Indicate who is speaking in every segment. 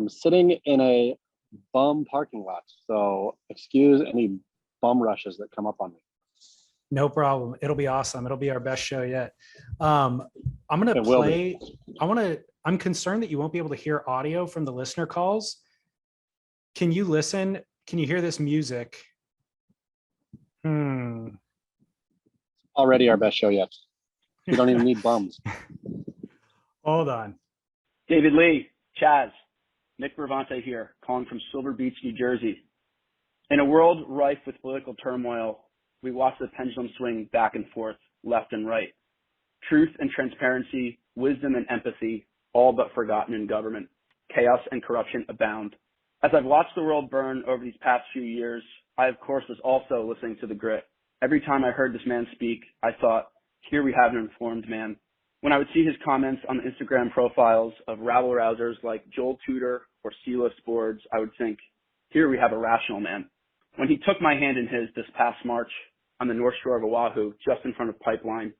Speaker 1: I'm sitting in a bum parking lot, so excuse any bum rushes that come up on me.
Speaker 2: No problem. It'll be awesome. It'll be our best show yet. I'm going to
Speaker 1: It will
Speaker 2: play. I'm concerned that you won't be able to hear audio from the listener calls. Can you listen? Can you hear this music?
Speaker 1: Already our best show yet. We don't even need bums.
Speaker 2: Hold on.
Speaker 3: David Lee, Chaz, Nick Bravante here, calling from Silver Beach, New Jersey. In a world rife with political turmoil, we watch the pendulum swing back and forth, left and right. Truth and transparency, wisdom and empathy, all but forgotten in government. Chaos and corruption abound. As I've watched the world burn over these past few years, I of course was also listening to the grit. Every time I heard this man speak, I thought, here we have an informed man. When I would see his comments on the Instagram profiles of rabble-rousers like Joel Tudor or C-list boards, I would think, here we have a rational man. When he took my hand in his this past March on the North Shore of Oahu, just in front of Pipeline,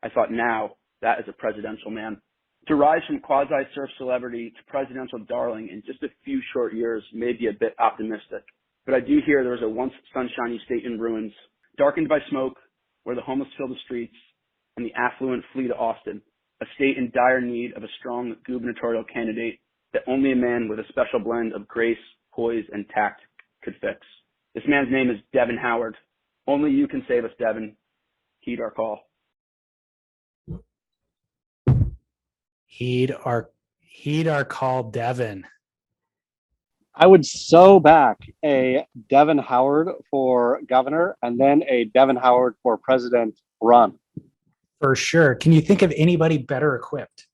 Speaker 3: I thought, now that is a presidential man. To rise from quasi-surf celebrity to presidential darling in just a few short years may be a bit optimistic, but I do hear there was a once sunshiny state in ruins, darkened by smoke, where the homeless fill the streets and the affluent flee to Austin, a state in dire need of a strong gubernatorial candidate that only a man with a special blend of grace, poise, and tact could fix. This man's name is Devon Howard. Only you can save us, Devon. Heed our call.
Speaker 2: Heed our call, Devon.
Speaker 1: I would so back a Devon Howard for governor and then a Devon Howard for president run.
Speaker 2: For sure. Can you think of anybody better equipped?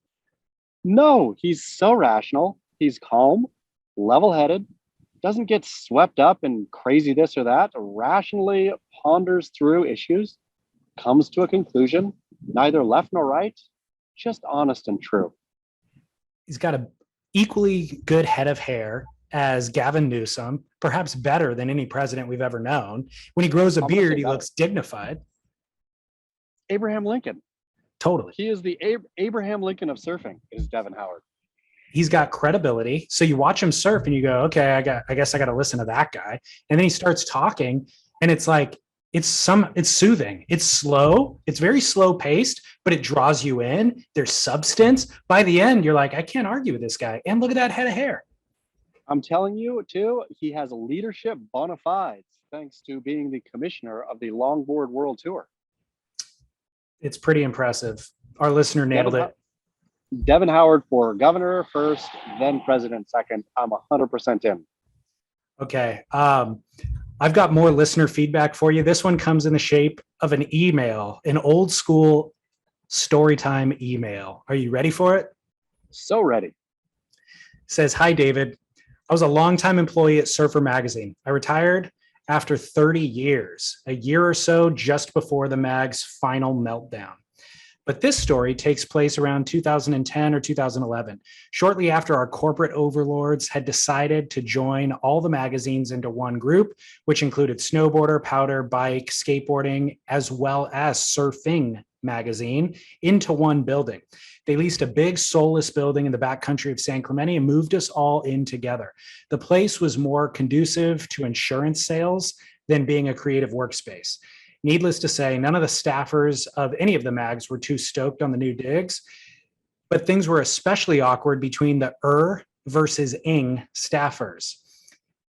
Speaker 1: No, he's so rational. He's calm, level-headed, doesn't get swept up in crazy this or that, rationally ponders through issues, comes to a conclusion, neither left nor right, just honest and true.
Speaker 2: He's got a equally good head of hair as Gavin Newsom, perhaps better than any president we've ever known. When he grows a beard, he looks dignified.
Speaker 1: Abraham Lincoln.
Speaker 2: Totally.
Speaker 1: He is the Abraham Lincoln of surfing, is Devon Howard.
Speaker 2: He's got credibility. So you watch him surf and you go, okay, I guess I got to listen to that guy. And then he starts talking and it's like, it's soothing. It's slow. It's very slow paced, but it draws you in. There's substance. By the end, you're like, I can't argue with this guy. And look at that head of hair.
Speaker 1: I'm telling you too, he has leadership bona fides thanks to being the commissioner of the Longboard World Tour.
Speaker 2: It's pretty impressive. Our listener nailed it.
Speaker 1: Devon Howard for governor first, then president second. I'm 100% in.
Speaker 2: Okay. I've got more listener feedback for you. This one comes in the shape of an email, an old school storytime email. Are you ready for it?
Speaker 1: So ready. It
Speaker 2: says, hi, David. I was a longtime employee at Surfer Magazine. I retired after 30 years, a year or so just before the mag's final meltdown. But this story takes place around 2010 or 2011, shortly after our corporate overlords had decided to join all the magazines into one group, which included Snowboarder, Powder, Bike, Skateboarding, as well as Surfing magazine into one building. They leased a big soulless building in the backcountry of San Clemente and moved us all in together. The place was more conducive to insurance sales than being a creative workspace. Needless to say, none of the staffers of any of the mags were too stoked on the new digs, but things were especially awkward between the versus ing staffers.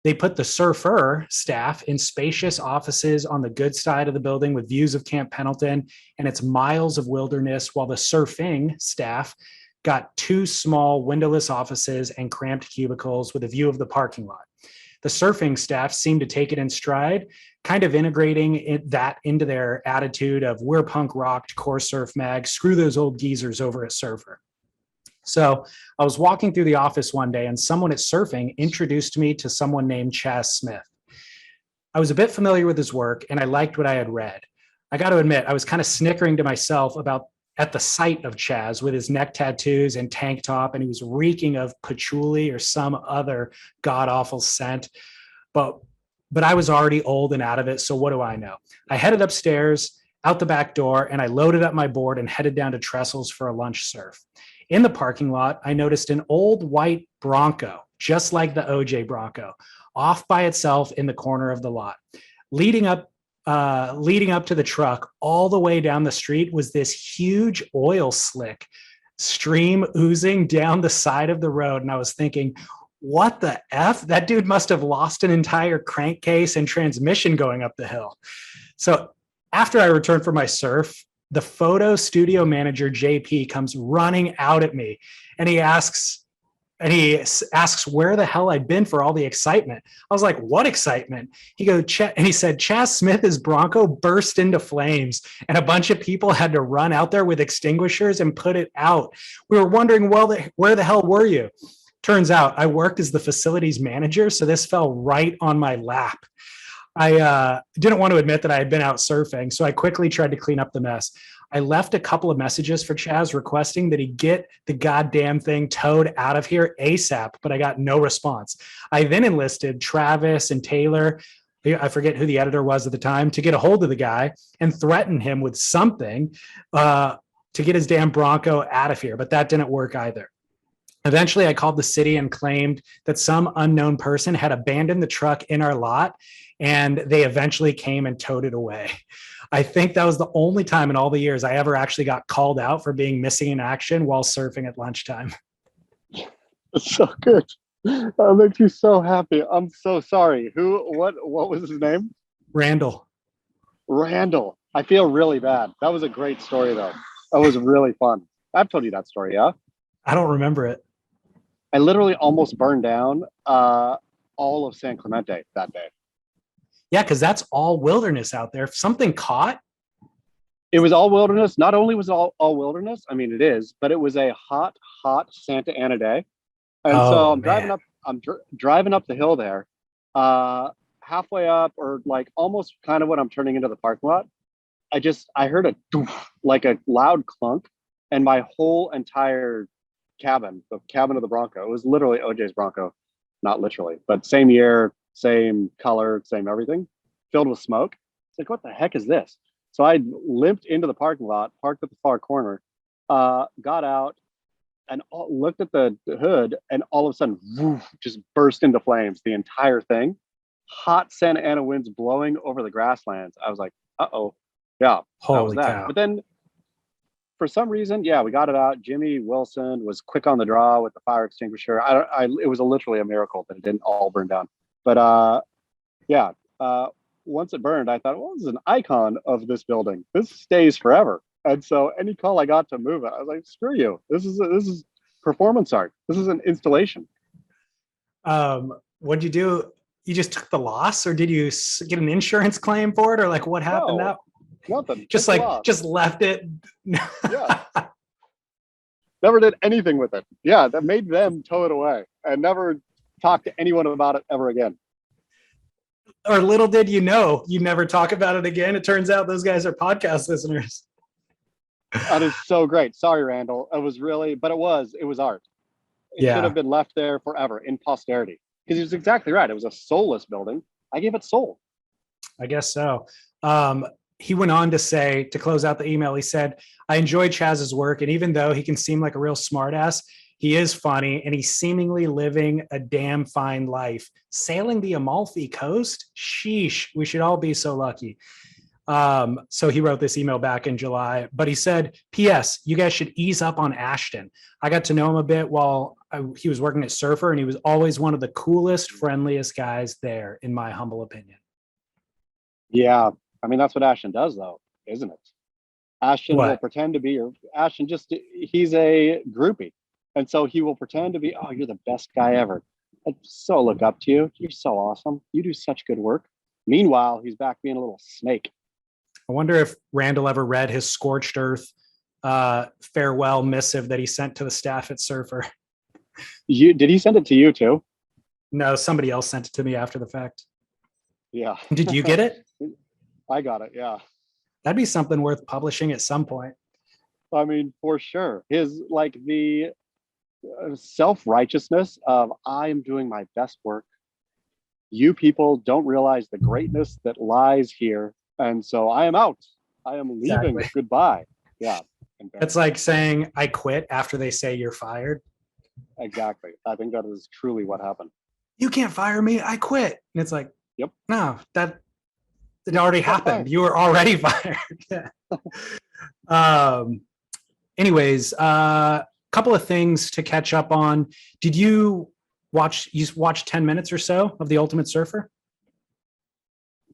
Speaker 2: They put the surfer staff in spacious offices on the good side of the building with views of Camp Pendleton and its miles of wilderness, while the surfing staff got two small windowless offices and cramped cubicles with a view of the parking lot. The surfing staff seemed to take it in stride, kind of integrating that into their attitude of we're punk rocked core surf mag, screw those old geezers over at Surfer. So I was walking through the office one day and someone at Surfing introduced me to someone named Chaz Smith. I was a bit familiar with his work and I liked what I had read. I got to admit, I was kind of snickering to myself at the sight of Chaz with his neck tattoos and tank top, and he was reeking of patchouli or some other god-awful scent. But I was already old and out of it, so what do I know? I headed upstairs, out the back door, and I loaded up my board and headed down to Trestles for a lunch surf. In the parking lot, I noticed an old white Bronco just like the OJ Bronco, off by itself in the corner of the lot. Leading up to the truck, all the way down the street was this huge oil slick stream oozing down the side of the road. And I was thinking, what the F? That dude must have lost an entire crankcase and transmission going up the hill. So after I returned from my surf, the photo studio manager, JP, comes running out at me, and he asks where the hell I'd been for all the excitement. I was like, what excitement? He said, Chaz Smith's Bronco burst into flames, and a bunch of people had to run out there with extinguishers and put it out. We were wondering, well, where the hell were you? Turns out I worked as the facilities manager, so this fell right on my lap. I didn't want to admit that I had been out surfing, so I quickly tried to clean up the mess. I left a couple of messages for Chaz requesting that he get the goddamn thing towed out of here ASAP, but I got no response. I then enlisted Travis and Taylor, I forget who the editor was at the time, to get a hold of the guy and threaten him with something to get his damn Bronco out of here, but that didn't work either. Eventually, I called the city and claimed that some unknown person had abandoned the truck in our lot, and they eventually came and towed it away. I think that was the only time in all the years I ever actually got called out for being missing in action while surfing at lunchtime.
Speaker 1: That's so good. That makes me so happy. I'm so sorry. What was his name?
Speaker 2: Randall.
Speaker 1: I feel really bad. That was a great story, though. That was really fun. I've told you that story, yeah?
Speaker 2: I don't remember it.
Speaker 1: I literally almost burned down all of San Clemente that day.
Speaker 2: Yeah, because that's all wilderness out there. If something caught.
Speaker 1: It was all wilderness. Not only was it all wilderness, I mean, it is, but it was a hot Santa Ana day. And so I'm driving up the hill there, halfway up, or like almost kind of when I'm turning into the parking lot. I heard a doof, like a loud clunk, and my whole entire cabin, the cabin of the Bronco, it was literally OJ's Bronco, not literally, but same year, same color, same everything, filled with smoke. It's like, what the heck is this? So I limped into the parking lot, parked at the far corner, got out, and looked at the hood, and all of a sudden, woof, just burst into flames, the entire thing. Hot Santa Ana winds blowing over the grasslands. I was like, uh-oh. Yeah,
Speaker 2: Holy
Speaker 1: that was that.
Speaker 2: cow.
Speaker 1: But then, for some reason, yeah, we got it out. Jimmy Wilson was quick on the draw with the fire extinguisher. It was literally a miracle that it didn't all burn down. But once it burned, I thought, well, this is an icon of this building. This stays forever. And so any call I got to move it, I was like, screw you. This is performance art. This is an installation.
Speaker 2: What'd you do? You just took the loss, or did you get an insurance claim for it, or like what happened?
Speaker 1: No, nothing.
Speaker 2: Just left it.
Speaker 1: Yeah. Never did anything with it. Yeah, that made them tow it away, and never talked to anyone about it ever again.
Speaker 2: Or little did you know, you never talk about it again. It turns out those guys are podcast listeners.
Speaker 1: That is so great. Sorry, Randall. It was art. It should have been left there forever in posterity. Because he was exactly right. It was a soulless building. I gave it soul.
Speaker 2: I guess so. He went on to say, to close out the email, he said, I enjoy Chaz's work, and even though he can seem like a real smartass, he is funny, and he's seemingly living a damn fine life. Sailing the Amalfi Coast? Sheesh, we should all be so lucky. So he wrote this email back in July, but he said, P.S. You guys should ease up on Ashton. I got to know him a bit while he was working at Surfer, and he was always one of the coolest, friendliest guys there, in my humble opinion.
Speaker 1: Yeah. I mean, that's what Ashton does, though, isn't it? Ashton will pretend to be he's a groupie. And so he will pretend to be, oh, you're the best guy ever. I so look up to you. You're so awesome. You do such good work. Meanwhile, he's back being a little snake.
Speaker 2: I wonder if Randall ever read his scorched earth farewell missive that he sent to the staff at Surfer.
Speaker 1: Did he send it to you too?
Speaker 2: No, somebody else sent it to me after the fact.
Speaker 1: Yeah.
Speaker 2: Did you get it?
Speaker 1: I got it, yeah.
Speaker 2: That'd be something worth publishing at some point.
Speaker 1: I mean, for sure. His, like, the self-righteousness of, I am doing my best work. You people don't realize the greatness that lies here. And so I am out. I am leaving.
Speaker 2: Exactly.
Speaker 1: Goodbye. Yeah.
Speaker 2: It's like saying I quit after they say you're fired.
Speaker 1: Exactly. I think that is truly what happened.
Speaker 2: You can't fire me. I quit. And it's like,
Speaker 1: Yep.
Speaker 2: no, that it already happened.
Speaker 1: fired.
Speaker 2: You were already fired. Yeah. Anyways, couple of things to catch up on. Did you watch 10 minutes or so of The Ultimate Surfer?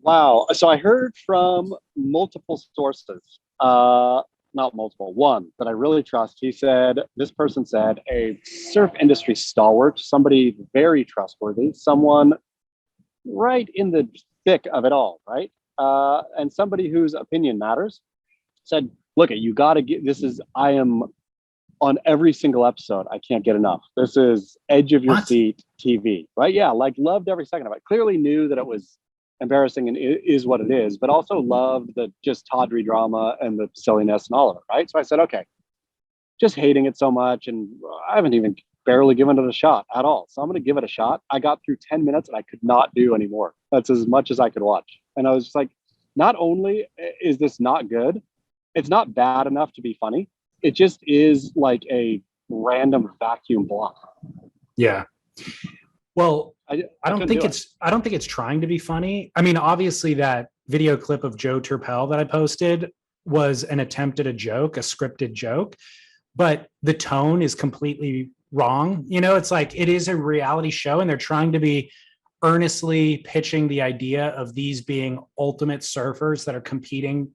Speaker 1: Wow. So I heard from multiple sources, not multiple, one that I really trust. This person said a surf industry stalwart, somebody very trustworthy, someone right in the thick of it all, right? And somebody whose opinion matters, said, look, you got to get, I am on every single episode. I can't get enough. This is edge of your seat TV, right? Yeah, like loved every second of it. Clearly knew that it was embarrassing and it is what it is, but also loved the just tawdry drama and the silliness and all of it, right? So I said, okay, just hating it so much, and I haven't even barely given it a shot at all. So I'm going to give it a shot. I got through 10 minutes and I could not do anymore. That's as much as I could watch. And I was just like, not only is this not good, it's not bad enough to be funny. It just is like a random vacuum block.
Speaker 2: Yeah. Well, I don't think
Speaker 1: it.
Speaker 2: I don't think it's trying to be funny. I mean, obviously that video clip of Joe Turpel that I posted was an attempt at a joke, a scripted joke, but the tone is completely wrong. You know, it's like it is a reality show and they're trying to be earnestly pitching the idea of these being ultimate surfers that are competing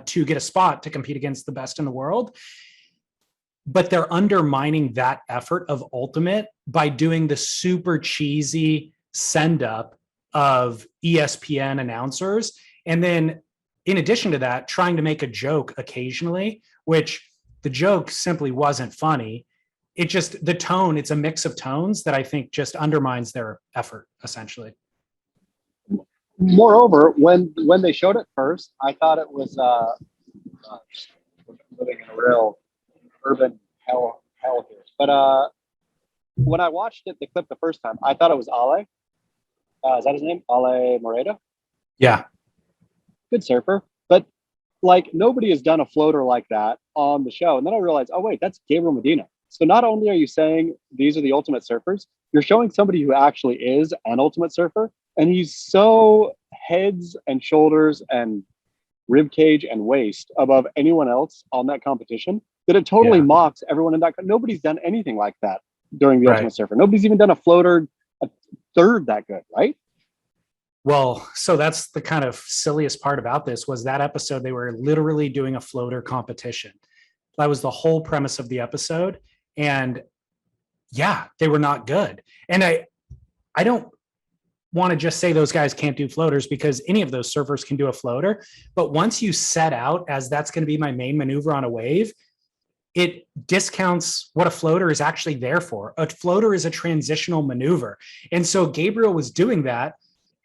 Speaker 2: to get a spot to compete against the best in the world. But they're undermining that effort of ultimate by doing the super cheesy send up of ESPN announcers. And then in addition to that, trying to make a joke occasionally, which the joke simply wasn't funny. It just, the tone, it's a mix of tones that I think just undermines their effort, essentially.
Speaker 1: Moreover, when they showed it first, I thought it was living in a real urban hell here. But when I watched the clip the first time, I thought it was Ale. Is that his name? Ale Moreda?
Speaker 2: Yeah.
Speaker 1: Good surfer. But like nobody has done a floater like that on the show. And then I realized, oh wait, that's Gabriel Medina. So not only are you saying these are the ultimate surfers, you're showing somebody who actually is an ultimate surfer. And he's so heads and shoulders and rib cage and waist above anyone else on that competition that it totally mocks everyone in that. Nobody's done anything like that during the Ultimate Surfer. Nobody's even done a floater a third that good, right?
Speaker 2: Well, so that's the kind of silliest part about this was that episode, they were literally doing a floater competition. That was the whole premise of the episode. And yeah, they were not good. And I don't want to just say those guys can't do floaters because any of those surfers can do a floater. But once you set out as that's going to be my main maneuver on a wave, it discounts what a floater is actually there for. A floater is a transitional maneuver. And so Gabriel was doing that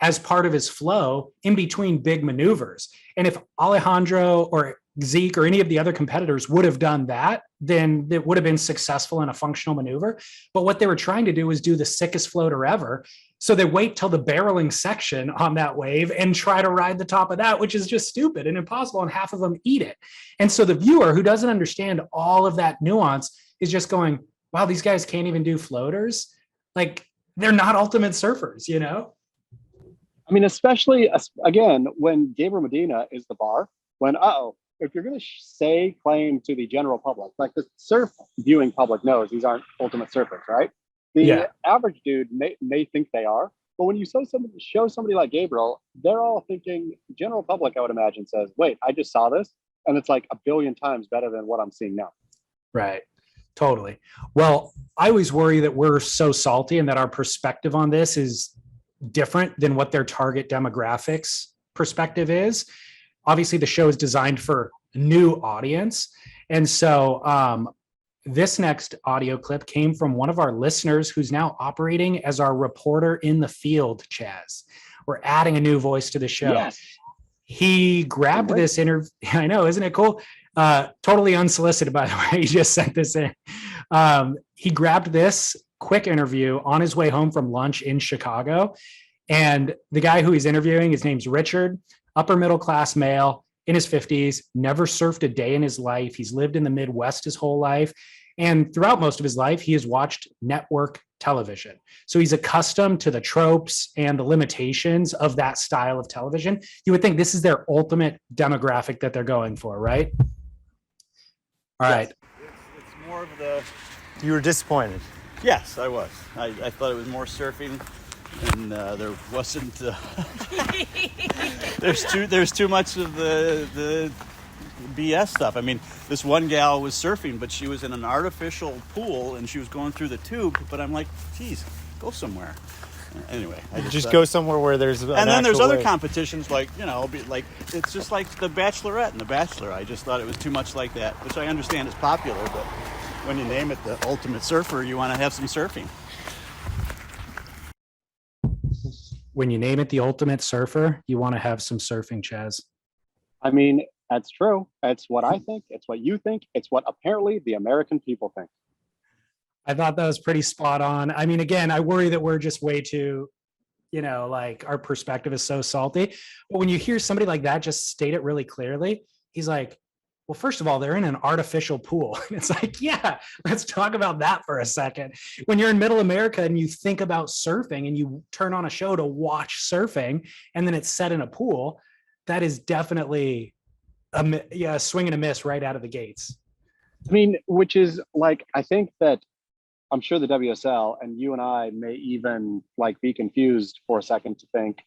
Speaker 2: as part of his flow in between big maneuvers. And if Alejandro or Zeke or any of the other competitors would have done that, then it would have been successful in a functional maneuver. But what they were trying to do was do the sickest floater ever. So they wait till the barreling section on that wave and try to ride the top of that, which is just stupid and impossible. And half of them eat it. And so the viewer who doesn't understand all of that nuance is just going, wow, these guys can't even do floaters. Like they're not ultimate surfers, you know?
Speaker 1: I mean, especially again, when Gabriel Medina is the bar, when, if you're going to claim to the general public, like the surf viewing public knows these aren't ultimate surfers, right? The average dude may think they are, but when you show somebody like Gabriel, they're all thinking, general public, I would imagine, says, wait, I just saw this, and it's like a billion times better than what I'm seeing now.
Speaker 2: Right. Totally. Well, I always worry that we're so salty and that our perspective on this is different than what their target demographics perspective is. Obviously, the show is designed for a new audience. And so this next audio clip came from one of our listeners who's now operating as our reporter in the field, Chaz. We're adding a new voice to the show.
Speaker 1: Yes.
Speaker 2: He grabbed this interview. I know, isn't it cool? Totally unsolicited, by the way. He just sent this in. He grabbed this quick interview on his way home from lunch in Chicago. And the guy who he's interviewing, his name's Richard, upper middle class male in his 50s, never surfed a day in his life. He's lived in the Midwest his whole life. And throughout most of his life, he has watched network television. So he's accustomed to the tropes and the limitations of that style of television. You would think this is their ultimate demographic that they're going for, right? All right.
Speaker 4: It's more of the.
Speaker 5: You were disappointed.
Speaker 4: Yes, I was. I thought it was more surfing, and there wasn't. There's too much of the BS stuff. I mean, this one gal was surfing, but she was in an artificial pool and she was going through the tube. But I'm like, geez, go somewhere. Anyway, I
Speaker 5: Just go somewhere where there's an
Speaker 4: and then there's
Speaker 5: actual
Speaker 4: other
Speaker 5: way.
Speaker 4: competitions like, like it's just like the Bachelorette and the Bachelor. I just thought it was too much like that, which I understand is popular, but when you name it the Ultimate Surfer, you want to have some surfing.
Speaker 2: When you name it the Ultimate Surfer, you want to have some surfing, Chaz.
Speaker 1: I mean, that's true. It's what I think. It's what you think. It's what apparently the American people think.
Speaker 2: I thought that was pretty spot on. I mean, again, I worry that we're just way too, like our perspective is so salty. But when you hear somebody like that just state it really clearly, he's like, well, first of all, they're in an artificial pool. It's like, yeah, let's talk about that for a second. When you're in middle America and you think about surfing and you turn on a show to watch surfing and then it's set in a pool, that is definitely a swing and a miss right out of the gates.
Speaker 1: I mean, which is like, I think that I'm sure the WSL and you and I may even like be confused for a second to think,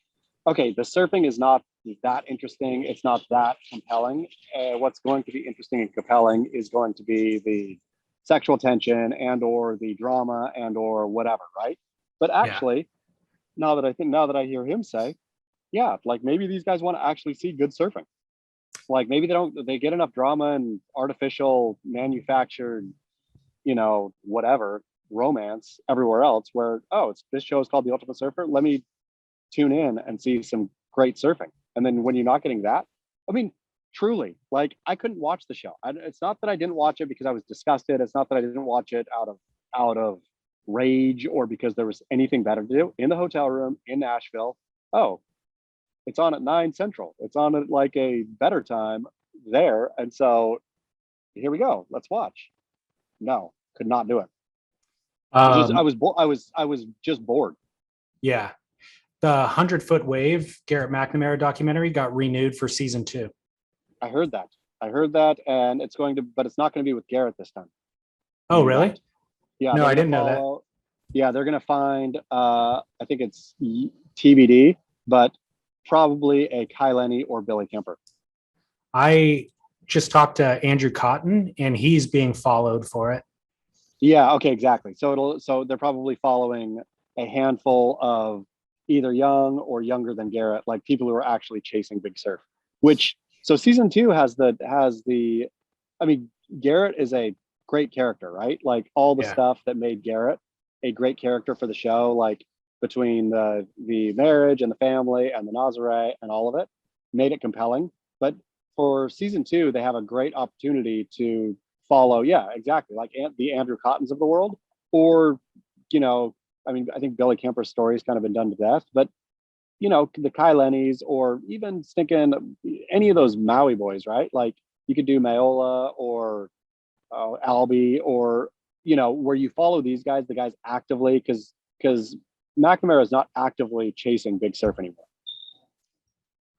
Speaker 1: okay, the surfing is not that interesting. It's not that compelling. What's going to be interesting and compelling is going to be the sexual tension and or the drama and or whatever, right? But actually, now that I hear him say, yeah, like maybe these guys want to actually see good surfing. Like maybe they get enough drama and artificial manufactured, whatever romance everywhere else where, this show is called The Ultimate Surfer. Let me tune in and see some great surfing. And then when you're not getting that, I mean, truly, like I couldn't watch the show. It's not that I didn't watch it because I was disgusted. It's not that I didn't watch it out of rage or because there was anything better to do. In the hotel room in Nashville, it's on at 9 Central. It's on at like a better time there. And so here we go. Let's watch. No, could not do it. I was just bored.
Speaker 2: Yeah. The 100-Foot Wave, Garrett McNamara documentary got renewed for season 2.
Speaker 1: I heard that, and it's not going to be with Garrett this time.
Speaker 2: Oh, really?
Speaker 1: Yeah.
Speaker 2: No, I didn't know that.
Speaker 1: Yeah, they're going to find, I think it's TBD, but probably a Kai Lenny or Billy Kemper.
Speaker 2: I just talked to Andrew Cotton, and he's being followed for it.
Speaker 1: Yeah. Okay. Exactly. So they're probably following a handful of either young or younger than Garrett, like people who are actually chasing big surf. So season 2 has the. I mean, Garrett is a great character, right? Like all the stuff that made Garrett a great character for the show, like between the marriage and the family and the Nazare and all of it, made it compelling. But for season 2, they have a great opportunity to follow, exactly, like the Andrew Cottons of the world, or I mean, I think Billy Kemper's story has kind of been done to death, but the Kai Lennys or even stinking any of those Maui boys, right? Like you could do Mayola or Albie or where you follow these guys, the guys actively, because McNamara is not actively chasing big surf anymore.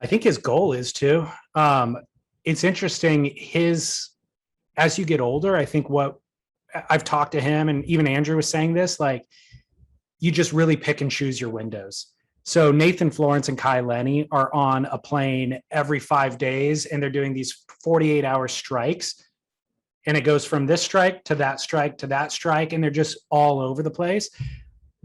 Speaker 2: I think his goal is to. It's interesting. As you get older, I think what I've talked to him and even Andrew was saying this, like you just really pick and choose your windows. So Nathan Florence and Kai Lenny are on a plane every 5 days and they're doing these 48-hour strikes. And it goes from this strike to that strike to that strike. And they're just all over the place.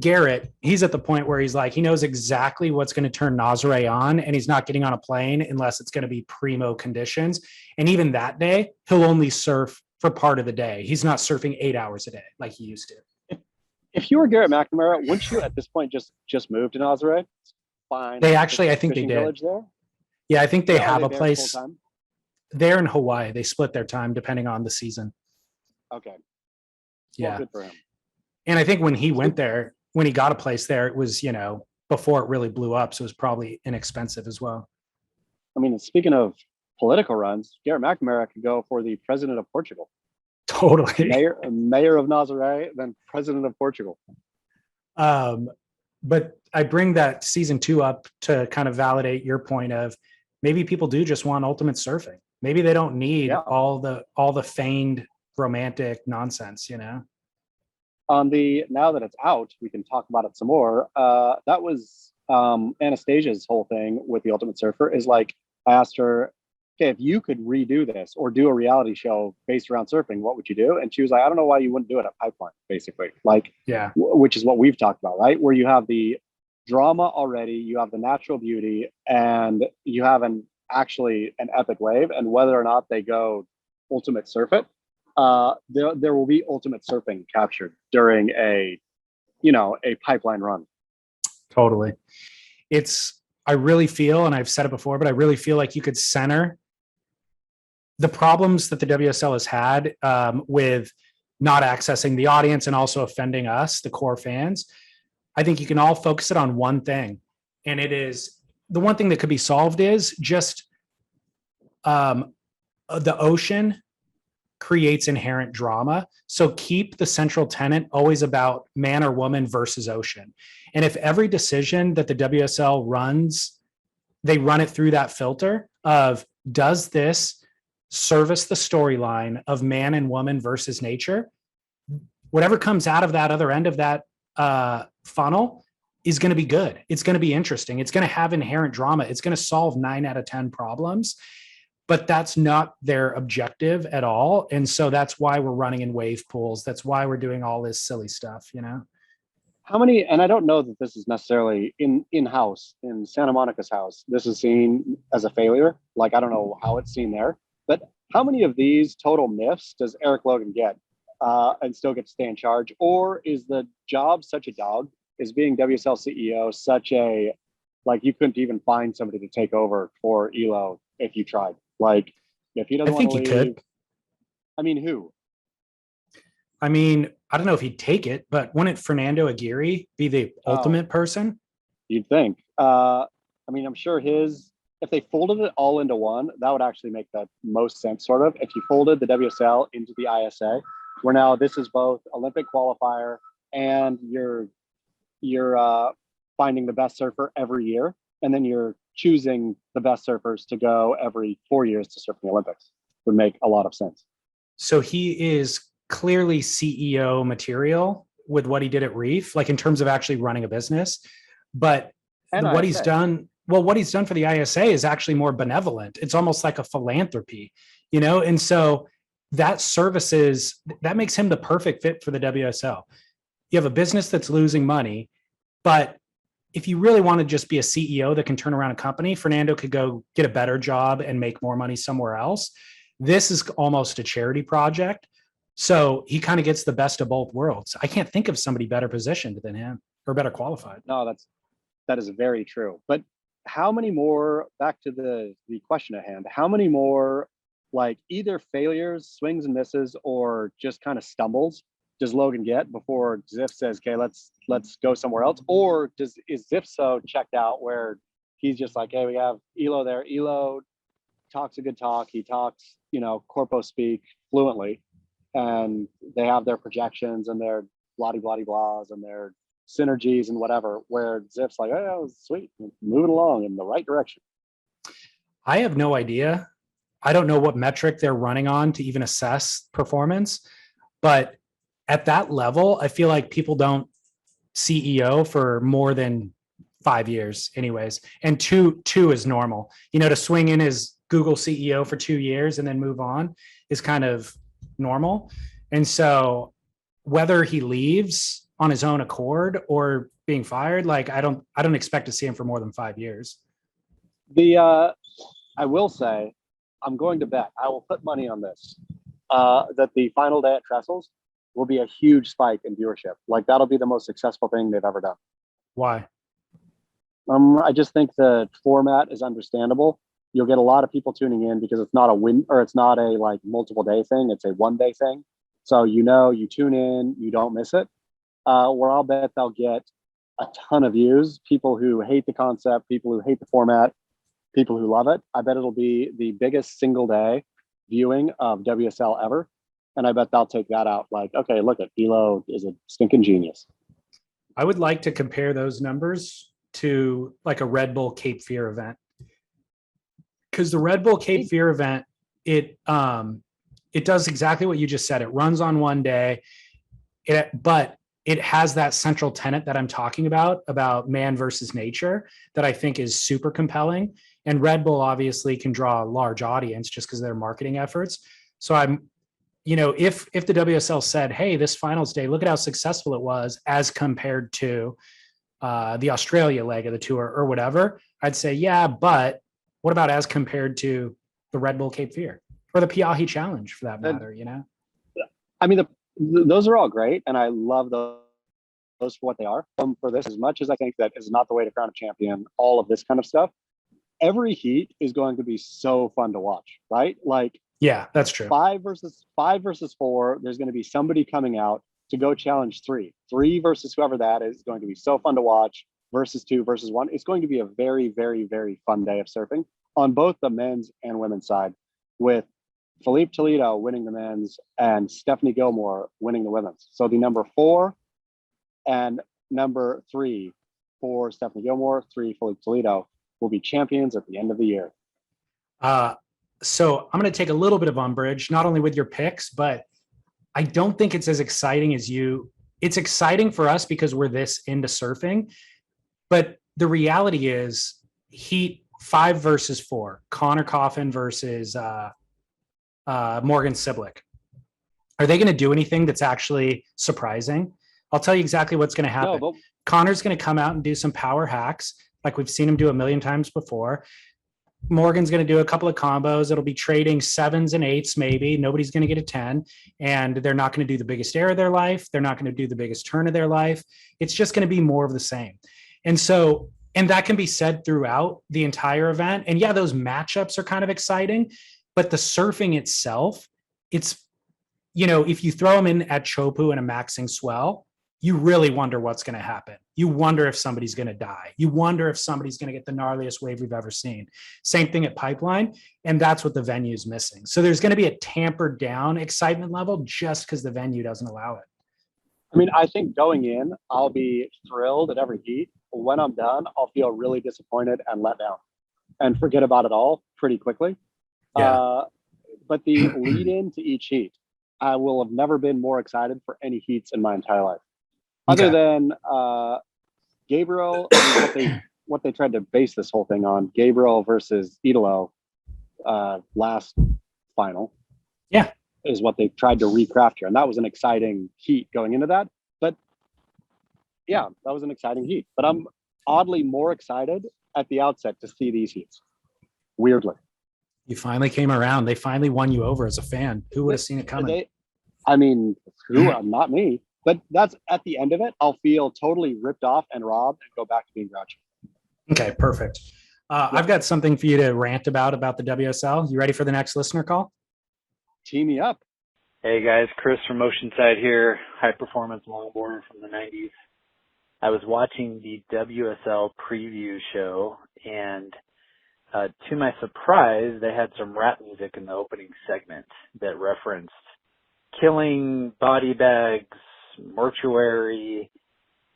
Speaker 2: Garrett, he's at the point where he's like, he knows exactly what's going to turn Nazare on, and he's not getting on a plane unless it's going to be primo conditions. And even that day, he'll only surf for part of the day. He's not surfing 8 hours a day like he used to.
Speaker 1: If you were Garrett McNamara, wouldn't you at this point just move to Nazare? Fine.
Speaker 2: They actually, I think they did.
Speaker 1: There?
Speaker 2: Yeah, I think they have a place.
Speaker 1: Full-time?
Speaker 2: They're in Hawaii. They split their time depending on the season.
Speaker 1: Okay.
Speaker 2: Yeah.
Speaker 1: Well, good for him.
Speaker 2: And I think when he went there, when he got a place there, it was, before it really blew up. So it was probably inexpensive as well.
Speaker 1: I mean, speaking of political runs, Garrett McNamara could go for the president of Portugal.
Speaker 2: Totally.
Speaker 1: Mayor of Nazaré, then president of Portugal.
Speaker 2: But I bring that season 2 up to kind of validate your point of maybe people do just want ultimate surfing. Maybe they don't need all the feigned romantic nonsense, you know?
Speaker 1: Now that it's out, we can talk about it some more. That was Anastasia's whole thing with the Ultimate Surfer is like, I asked her, okay, if you could redo this or do a reality show based around surfing, what would you do? And she was like, I don't know why you wouldn't do it at Pipeline, basically. Like,
Speaker 2: yeah,
Speaker 1: which is what we've talked about, right? Where you have the drama already, you have the natural beauty, and you have an epic wave. And whether or not they go ultimate surf it, there will be ultimate surfing captured during a Pipeline run.
Speaker 2: Totally. I really feel, and I've said it before, but I really feel like you could center the problems that the WSL has had with not accessing the audience and also offending us, the core fans. I think you can all focus it on one thing. And it is the one thing that could be solved is just the ocean creates inherent drama. So keep the central tenet always about man or woman versus ocean. And if every decision that the WSL runs, they run it through that filter of, does this service the storyline of man and woman versus nature? Whatever comes out of that other end of that funnel is going to be good. It's going to be interesting. It's going to have inherent drama. It's going to solve 9 out of 10 problems. But that's not their objective at all. And so that's why we're running in wave pools. That's why we're doing all this silly stuff, you know?
Speaker 1: How many, and I don't know that this is necessarily in-house, in Santa Monica's house, this is seen as a failure. Like, I don't know how it's seen there, but how many of these total myths does Eric Logan get and still get to stay in charge? Or is the job such a dog? Is being WSL CEO such a, like, you couldn't even find somebody to take over for Elo if you tried? Like, if he doesn't want to leave,
Speaker 2: could.
Speaker 1: I mean, who?
Speaker 2: I mean, I don't know if he'd take it, but wouldn't Fernando Aguirre be the ultimate person?
Speaker 1: You'd think. I mean, I'm sure if they folded it all into one, that would actually make the most sense, sort of. If you folded the WSL into the ISA, where now this is both Olympic qualifier and you're finding the best surfer every year, and then you're choosing the best surfers to go every 4 years to surf the Olympics, would make a lot of sense.
Speaker 2: So he is clearly CEO material with what he did at Reef, like in terms of actually running a business. But what he's done for the ISA is actually more benevolent. It's almost like a philanthropy, you know? And so that makes him the perfect fit for the WSL. You have a business that's losing money, but if you really want to just be a CEO that can turn around a company, Fernando could go get a better job and make more money somewhere else. This is almost a charity project. So he kind of gets the best of both worlds. I can't think of somebody better positioned than him or better qualified.
Speaker 1: No, that is very true. But how many more, back to the question at hand, how many more, like, either failures, swings and misses, or just kind of stumbles does Logan get before Ziff says, okay, let's go somewhere else? Or is Ziff so checked out where he's just like, hey, we have Elo there. Elo talks a good talk. He talks, corpo speak fluently, and they have their projections and their blahs and their synergies and whatever, where Ziff's like, oh, sweet, moving along in the right direction.
Speaker 2: I have no idea. I don't know what metric they're running on to even assess performance, but at that level, I feel like people don't CEO for more than 5 years anyways. And two is normal, to swing in as Google CEO for 2 years and then move on is kind of normal. And so whether he leaves on his own accord or being fired, like, I don't expect to see him for more than 5 years.
Speaker 1: I will say, I'm going to bet, I will put money on this, that the final day at Trestles will be a huge spike in viewership. Like, that'll be the most successful thing they've ever done.
Speaker 2: Why?
Speaker 1: I just think the format is understandable. You'll get a lot of people tuning in because it's not it's not a like multiple day thing. It's a 1 day thing. So, you tune in, you don't miss it. Where I'll bet they'll get a ton of views, people who hate the concept, people who hate the format, people who love it. I bet it'll be the biggest single day viewing of WSL ever. And I bet they'll take that out like, okay, look at Elo is a stinking genius.
Speaker 2: I would like to compare those numbers to like a Red Bull Cape Fear event. Because the Red Bull Cape Fear event, it does exactly what you just said. It runs on one day, but it has that central tenet that I'm talking about man versus nature, that I think is super compelling. And Red Bull obviously can draw a large audience just because of their marketing efforts. So if the WSL said, hey, this finals day, look at how successful it was as compared to the Australia leg of the tour or whatever, I'd say, yeah, but what about as compared to the Red Bull Cape Fear or the Piahi Challenge for that matter,
Speaker 1: I mean, those are all great, and I love those for what they are. For this, as much as I think that is not the way to crown a champion, all of this kind of stuff, every heat is going to be so fun to watch, right? Like,
Speaker 2: yeah, that's true.
Speaker 1: 5 versus 4, there's going to be somebody coming out to go challenge 3 versus whoever that is going to be so fun to watch, versus 2 versus 1. It's going to be a very, very, very fun day of surfing on both the men's and women's side, with Felipe Toledo winning the men's and Stephanie Gilmore winning the women's. So the number 4 and number 3 for Stephanie Gilmore, 3 Felipe Toledo, will be champions at the end of the year.
Speaker 2: So I'm going to take a little bit of umbrage, not only with your picks, but I don't think it's as exciting as you. It's exciting for us because we're this into surfing, but the reality is heat 5 versus 4, Connor Coffin versus Morgan Siblick. Are they going to do anything that's actually surprising? I'll tell you exactly what's going to happen.
Speaker 1: No,
Speaker 2: Connor's going to come out and do some power hacks like we've seen him do a million times before. Morgan's going to do a couple of combos. It'll be trading 7s and 8s, maybe. Nobody's going to get a 10, and they're not going to do the biggest air of their life. They're not going to do the biggest turn of their life. It's just going to be more of the same. And that can be said throughout the entire event. And yeah, those matchups are kind of exciting, but the surfing itself, it's, if you throw them in at Chopu and a maxing swell, you really wonder what's going to happen. You wonder if somebody's going to die. You wonder if somebody's going to get the gnarliest wave we've ever seen. Same thing at Pipeline. And that's what the venue's missing. So there's going to be a tampered down excitement level just because the venue doesn't allow it.
Speaker 1: I mean, I think going in, I'll be thrilled at every heat. When I'm done, I'll feel really disappointed and let down and forget about it all pretty quickly.
Speaker 2: Yeah.
Speaker 1: But the lead into each heat, I will have never been more excited for any heats in my entire life. Other than Gabriel, what they tried to base this whole thing on, Gabriel versus Idolo last final.
Speaker 2: Yeah.
Speaker 1: Is what they tried to recraft here. And that was an exciting heat going into that. But yeah, that was an exciting heat. But I'm oddly more excited at the outset to see these heats. Weirdly.
Speaker 2: You finally came around. They finally won you over as a fan. Who would have seen it coming?
Speaker 1: Not me. But that's at the end of it. I'll feel totally ripped off and robbed and go back to being grouchy.
Speaker 2: Okay, perfect. I've got something for you to rant about the WSL. You ready for the next listener call?
Speaker 1: Tee me up.
Speaker 6: Hey guys, Chris from Oceanside here, high performance longboarder from the 90s. I was watching the WSL preview show, and to my surprise, they had some rap music in the opening segment that referenced killing, body bags, mortuary,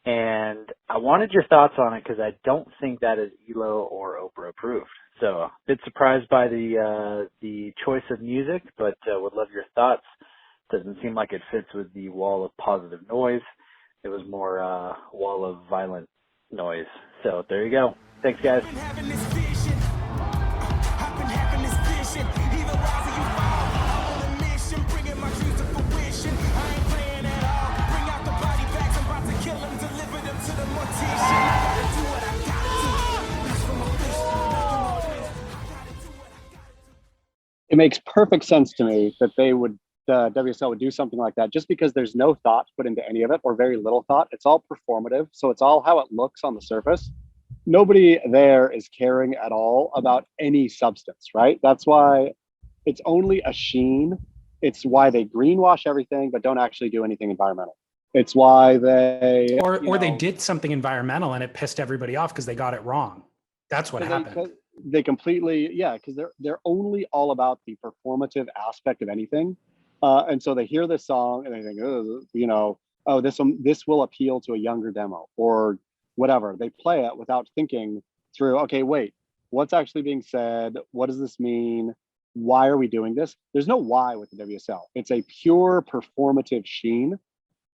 Speaker 6: and I wanted your thoughts on it because I don't think that is ELO or Oprah approved. So a bit surprised by the choice of music, but would love your thoughts. Doesn't seem like it fits with the wall of positive noise. It was more wall of violent noise. So there you go. Thanks, guys.
Speaker 1: It makes perfect sense to me that the WSL would do something like that, just because there's no thought put into any of it, or very little thought. It's all performative. So it's all how it looks on the surface. Nobody there is caring at all about any substance, right? That's why it's only a sheen. It's why they greenwash everything, but don't actually do anything environmental. It's why they...
Speaker 2: Or they did something environmental and it pissed everybody off because they got it wrong. That's what happened.
Speaker 1: They completely, because they're only all about the performative aspect of anything. And so they hear this song and they think, oh, oh, this will appeal to a younger demo or whatever. They play it without thinking through, okay, wait, what's actually being said? What does this mean? Why are we doing this? There's no why with the WSL. It's a pure performative sheen.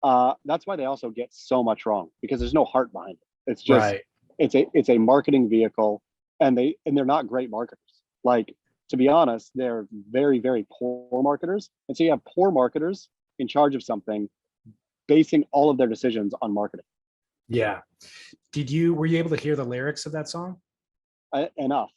Speaker 1: That's why they also get so much wrong, because there's no heart behind it. It's just
Speaker 2: Right.
Speaker 1: it's a marketing vehicle, and they're not great marketers. Like, to be honest, they're very, very poor marketers. And so you have poor marketers in charge of something, basing all of their decisions on marketing.
Speaker 2: Yeah. Were you able to hear the lyrics of that song?
Speaker 1: Enough.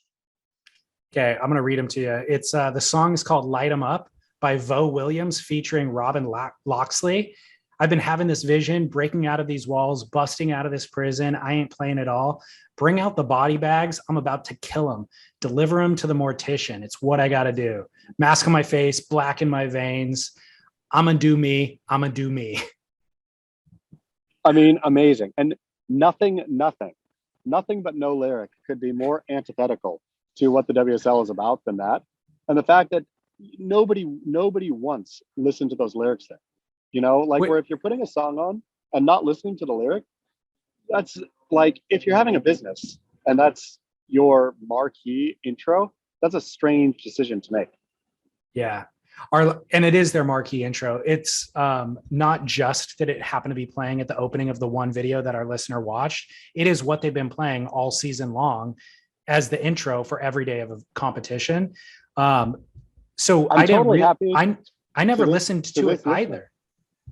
Speaker 2: Okay, I'm gonna read them to you. It's the song is called "Light 'Em Up" by Vo Williams featuring Robin Loxley. I've been having this vision, breaking out of these walls, busting out of this prison. I ain't playing at all. Bring out the body bags. I'm about to kill them. Deliver them to the mortician. It's what I got to do. Mask on my face, black in my veins. I'm gonna do me. I'm gonna do me.
Speaker 1: I mean, amazing. And nothing but no lyric could be more antithetical to what the WSL is about than that. And the fact that nobody once listened to those lyrics there. Like,
Speaker 2: Wait,
Speaker 1: where if you're putting a song on and not listening to the lyric, that's like, if you're having a business and that's your marquee intro, that's a strange decision to make.
Speaker 2: yeah. And it is their marquee intro. It's not just that it happened to be playing at the opening of the one video that our listener watched. It is what they've been playing all season long as the intro for every day of a competition. So
Speaker 1: I'm totally happy.
Speaker 2: I never
Speaker 1: to this-
Speaker 2: listened
Speaker 1: to
Speaker 2: to it
Speaker 1: this listener.
Speaker 2: either.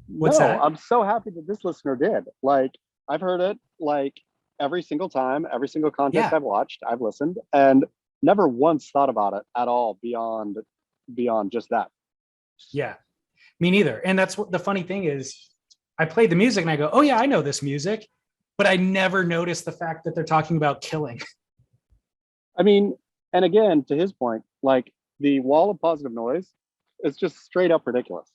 Speaker 2: What's
Speaker 1: No,
Speaker 2: that?
Speaker 1: I'm so happy that this listener did. Like, I've heard it like every single time, every single contest
Speaker 2: Yeah.
Speaker 1: I've watched, I've listened, and never once thought about it at all beyond just that.
Speaker 2: Yeah, me neither. And that's what the funny thing is. I played the music and I go, oh yeah, I know this music, but I never noticed the fact that they're talking about killing.
Speaker 1: I mean, and again, to his point, like, the wall of positive noise is just straight up ridiculous.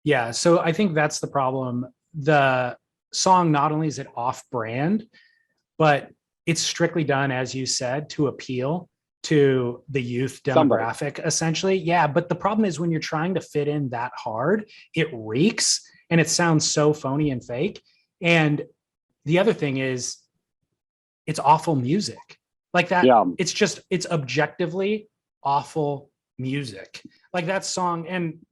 Speaker 2: Yeah, so I think that's the problem. The song, not only is it off brand, but it's strictly done, as you said, to appeal to the youth
Speaker 1: Somebody.
Speaker 2: demographic, essentially. Yeah, but the problem is when you're trying to fit in that hard, it reeks and it sounds so phony and fake. And the other thing is, it's awful music. Like that,
Speaker 1: Yeah.
Speaker 2: it's objectively awful music. Like that song, and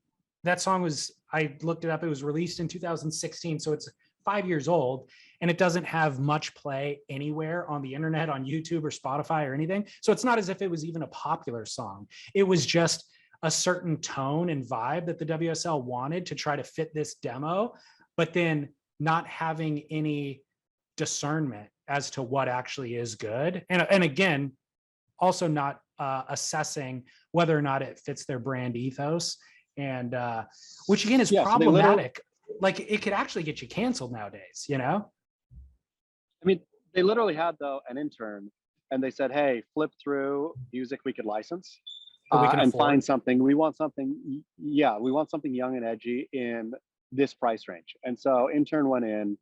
Speaker 2: that song was, I looked it up, it was released in 2016, so it's 5 years old, and it doesn't have much play anywhere on the internet, on YouTube or Spotify or anything. So it's not as if it was even a popular song. It was just a certain tone and vibe that the WSL wanted to try to fit this demo, but then not having any discernment as to what actually is good. And again, also not assessing whether or not it fits their brand ethos. And which again is
Speaker 1: Yeah, so they
Speaker 2: problematic. Like, it could actually get you canceled nowadays,
Speaker 1: I mean, they literally had, though, an intern, and they said, "Hey, flip through music we could license,
Speaker 2: That we can
Speaker 1: and
Speaker 2: afford.
Speaker 1: find something. We want something. Yeah, we want something young and edgy in this price range." And so intern went in.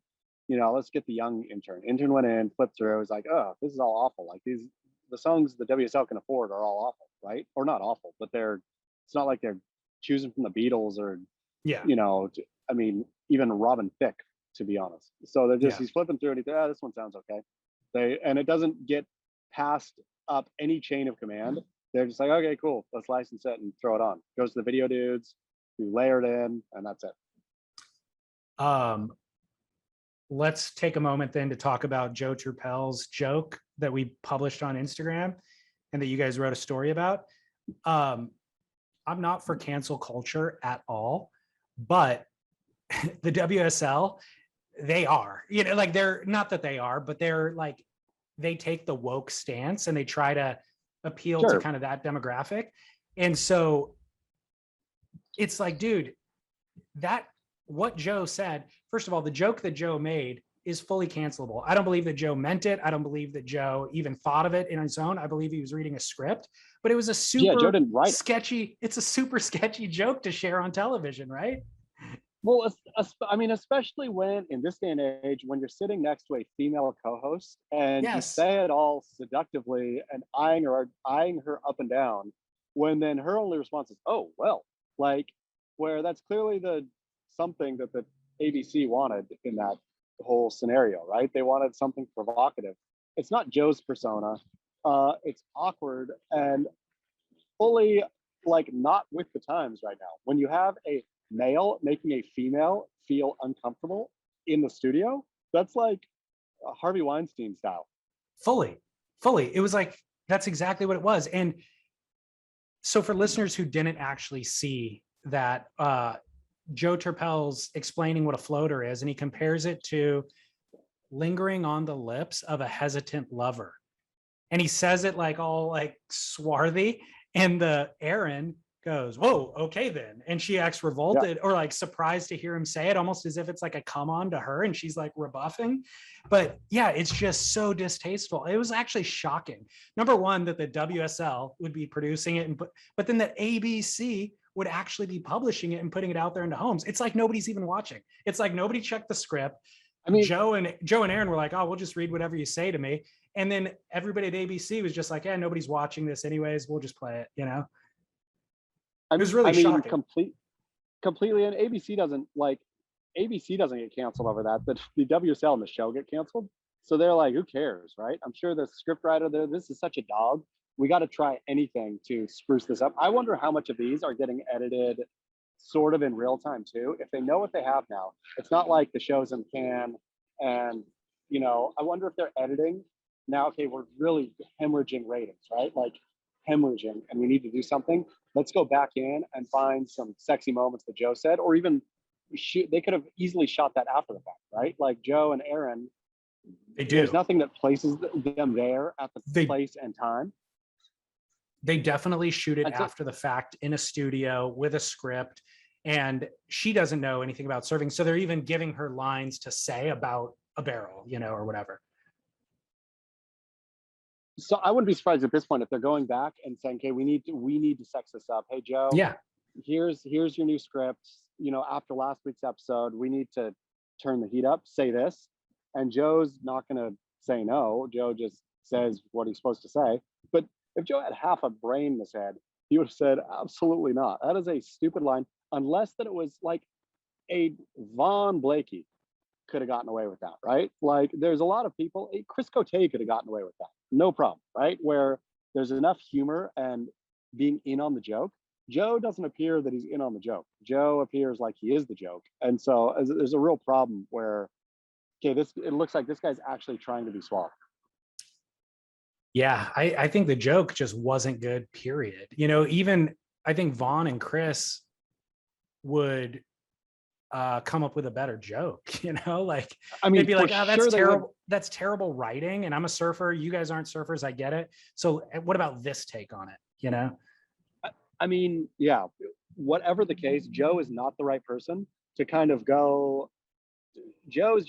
Speaker 1: Let's get the young intern. Intern went in, flipped through. It was like, "Oh, this is all awful. Like, the songs the WSL can afford are all awful, right? Or not awful, but It's not like they're choosing from the Beatles or
Speaker 2: Yeah.
Speaker 1: I mean, even Robin Thicke, to be honest. So
Speaker 2: Yeah.
Speaker 1: he's flipping through and he thinks, this one sounds okay. And it doesn't get passed up any chain of command. They're just like, okay, cool, let's license it and throw it on. Goes to the video dudes, we layer it in, and that's it.
Speaker 2: Let's take a moment then to talk about Joe Turpel's joke that we published on Instagram and that you guys wrote a story about. I'm not for cancel culture at all, but the WSL, they are, like, they're not that they are, but they're like, they take the woke stance and they try to appeal to
Speaker 1: Sure.
Speaker 2: kind of that demographic. And so it's like, dude, what Joe said, first of all, the joke that Joe made is fully cancelable. I don't believe that Joe meant it. I don't believe that Joe even thought of it in his own. I believe he was reading a script, but it was a
Speaker 1: Joe didn't write it.
Speaker 2: sketchy. It's a super sketchy joke to share on television, right?
Speaker 1: Well, I mean, especially when in this day and age, when you're sitting next to a female co-host and you
Speaker 2: Yes.
Speaker 1: say it all seductively and eyeing her up and down, when then her only response is, "Oh, well," like, where that's clearly the something that the ABC wanted in that whole scenario, right? They wanted something provocative. It's not Joe's persona. It's awkward and fully like not with the times right now. When you have a male making a female feel uncomfortable in the studio, that's like Harvey Weinstein style.
Speaker 2: Fully. It was like, that's exactly what it was. And so for listeners who didn't actually see that, Joe Turpel's explaining what a floater is, and he compares it to lingering on the lips of a hesitant lover. And he says it like all like swarthy, and the Aaron goes, "Whoa, okay then," and she acts revolted or like surprised to hear him say it, almost as if it's like a come on to her, and she's like rebuffing. But yeah, it's just so distasteful. It was actually shocking. Number one, that the WSL would be producing it, but then the ABC would actually be publishing it and putting it out there into homes. It's like nobody's even watching. It's like nobody checked the script. I mean, Joe and Aaron were like, "Oh, we'll just read whatever you say to me." And then everybody at ABC was just like, "Yeah, nobody's watching this anyways. We'll just play it," you know? It was really shocking.
Speaker 1: Completely. And ABC doesn't get canceled over that. But the WSL and the show get canceled. So they're like, who cares, right? I'm sure the scriptwriter there, this is such a dog. We got to try anything to spruce this up. I wonder how much of these are getting edited sort of in real time too. If they know what they have now, it's not like the show's in can and, you know, I wonder if they're editing now. Okay, we're really hemorrhaging ratings, right? Like hemorrhaging, and we need to do something. Let's go back in and find some sexy moments that Joe said, or even they could have easily shot that after the fact, right? Like Joe and Aaron,
Speaker 2: they do.
Speaker 1: There's nothing that places them there at the place and time.
Speaker 2: They definitely shoot it after the fact in a studio with a script, and she doesn't know anything about serving. So they're even giving her lines to say about a barrel, you know, or whatever.
Speaker 1: So I wouldn't be surprised at this point if they're going back and saying, "Okay, we need to sex this up. Hey, Joe,
Speaker 2: yeah,
Speaker 1: here's your new script. You know, after last week's episode, we need to turn the heat up. Say this," and Joe's not going to say no. Joe just says what he's supposed to say. But if Joe had half a brain in his head, he would have said, "Absolutely not. That is a stupid line." Unless that it was like a Von Blakey could have gotten away with that, right? Like there's a lot of people, Chris Cote could have gotten away with that. No problem, right? Where there's enough humor and being in on the joke. Joe doesn't appear that he's in on the joke. Joe appears like he is the joke. And so there's a real problem where, okay, it looks like this guy's actually trying to be suave.
Speaker 2: Yeah, I think the joke just wasn't good, period. You know, even I think Vaughn and Chris would come up with a better joke, you know, like I mean, they'd be like, "Oh, that's terrible. That's terrible writing. And I'm a surfer. You guys aren't surfers. I get it. So what about this take on it?" You know?
Speaker 1: I mean, yeah, whatever the case, Joe is not the right person to kind of go. Joe's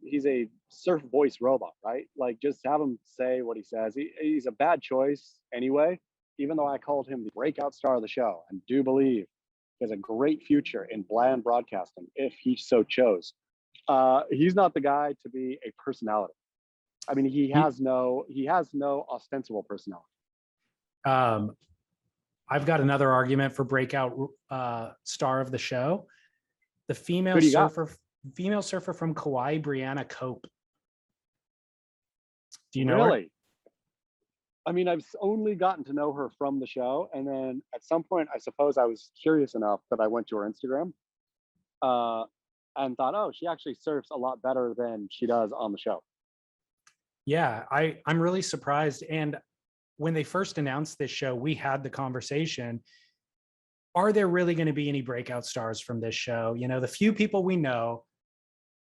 Speaker 1: he's a surf voice robot, right? Like just have him say what he says. He's a bad choice anyway, even though I called him the breakout star of the show and do believe he has a great future in bland broadcasting if he so chose. He's not the guy to be a personality. I mean, he has no ostensible personality.
Speaker 2: I've got another argument for breakout star of the show. The female surfer from Kauai, Brianna Cope. Do you know her?
Speaker 1: I mean, I've only gotten to know her from the show. And then at some point, I suppose I was curious enough that I went to her Instagram and thought, oh, she actually surfs a lot better than she does on the show.
Speaker 2: Yeah, I'm really surprised. And when they first announced this show, we had the conversation. Are there really going to be any breakout stars from this show? You know, the few people we know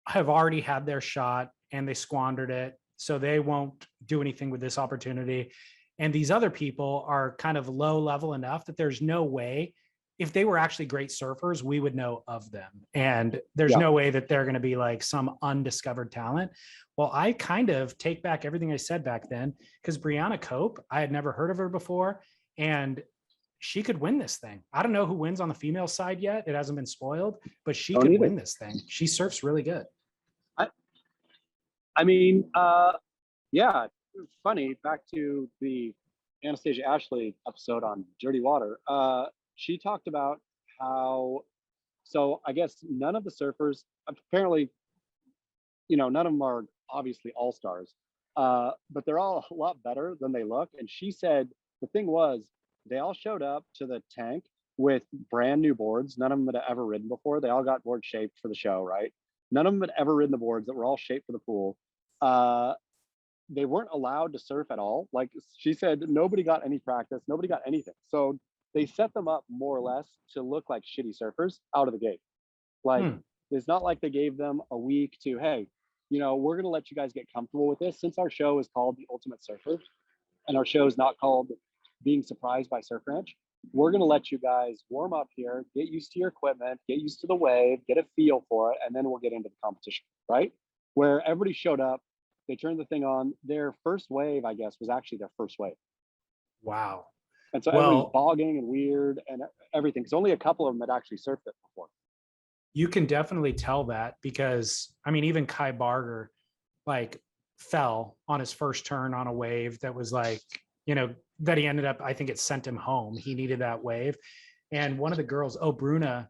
Speaker 2: have already had their shot and they squandered it. So they won't do anything with this opportunity. And these other people are kind of low level enough that there's no way, if they were actually great surfers, we would know of them. And there's no way that they're going to be like some undiscovered talent. Well, I kind of take back everything I said back then, because Brianna Cope, I had never heard of her before. And she could win this thing. I don't know who wins on the female side yet. It hasn't been spoiled, but she could win this thing. She surfs really good.
Speaker 1: I mean, yeah, funny, back to the Anastasia Ashley episode on Dirty Water. She talked about how So I guess none of the surfers, apparently, none of them are obviously all stars, but they're all a lot better than they look. And she said the thing was, they all showed up to the tank with brand new boards. None of them had ever ridden before. They all got board shaped for the show, right? None of them had ever ridden the boards that were all shaped for the pool. They weren't allowed to surf at all. Like she said, nobody got any practice, nobody got anything. So they set them up more or less to look like shitty surfers out of the gate. Like it's not like they gave them a week to, hey, we're gonna let you guys get comfortable with this. Since our show is called The Ultimate Surfer, and our show is not called Being Surprised by Surf Ranch, we're gonna let you guys warm up here, get used to your equipment, get used to the wave, get a feel for it, and then we'll get into the competition, right? Where everybody showed up, they turned the thing on. Their first wave, I guess, was actually their first wave.
Speaker 2: Wow.
Speaker 1: And so everybody's bogging and weird and everything, because only a couple of them had actually surfed it before.
Speaker 2: You can definitely tell that because, I mean, even Kai Barger, like, fell on his first turn on a wave that was like, that he ended up, I think it sent him home. He needed that wave. And one of the girls, Bruna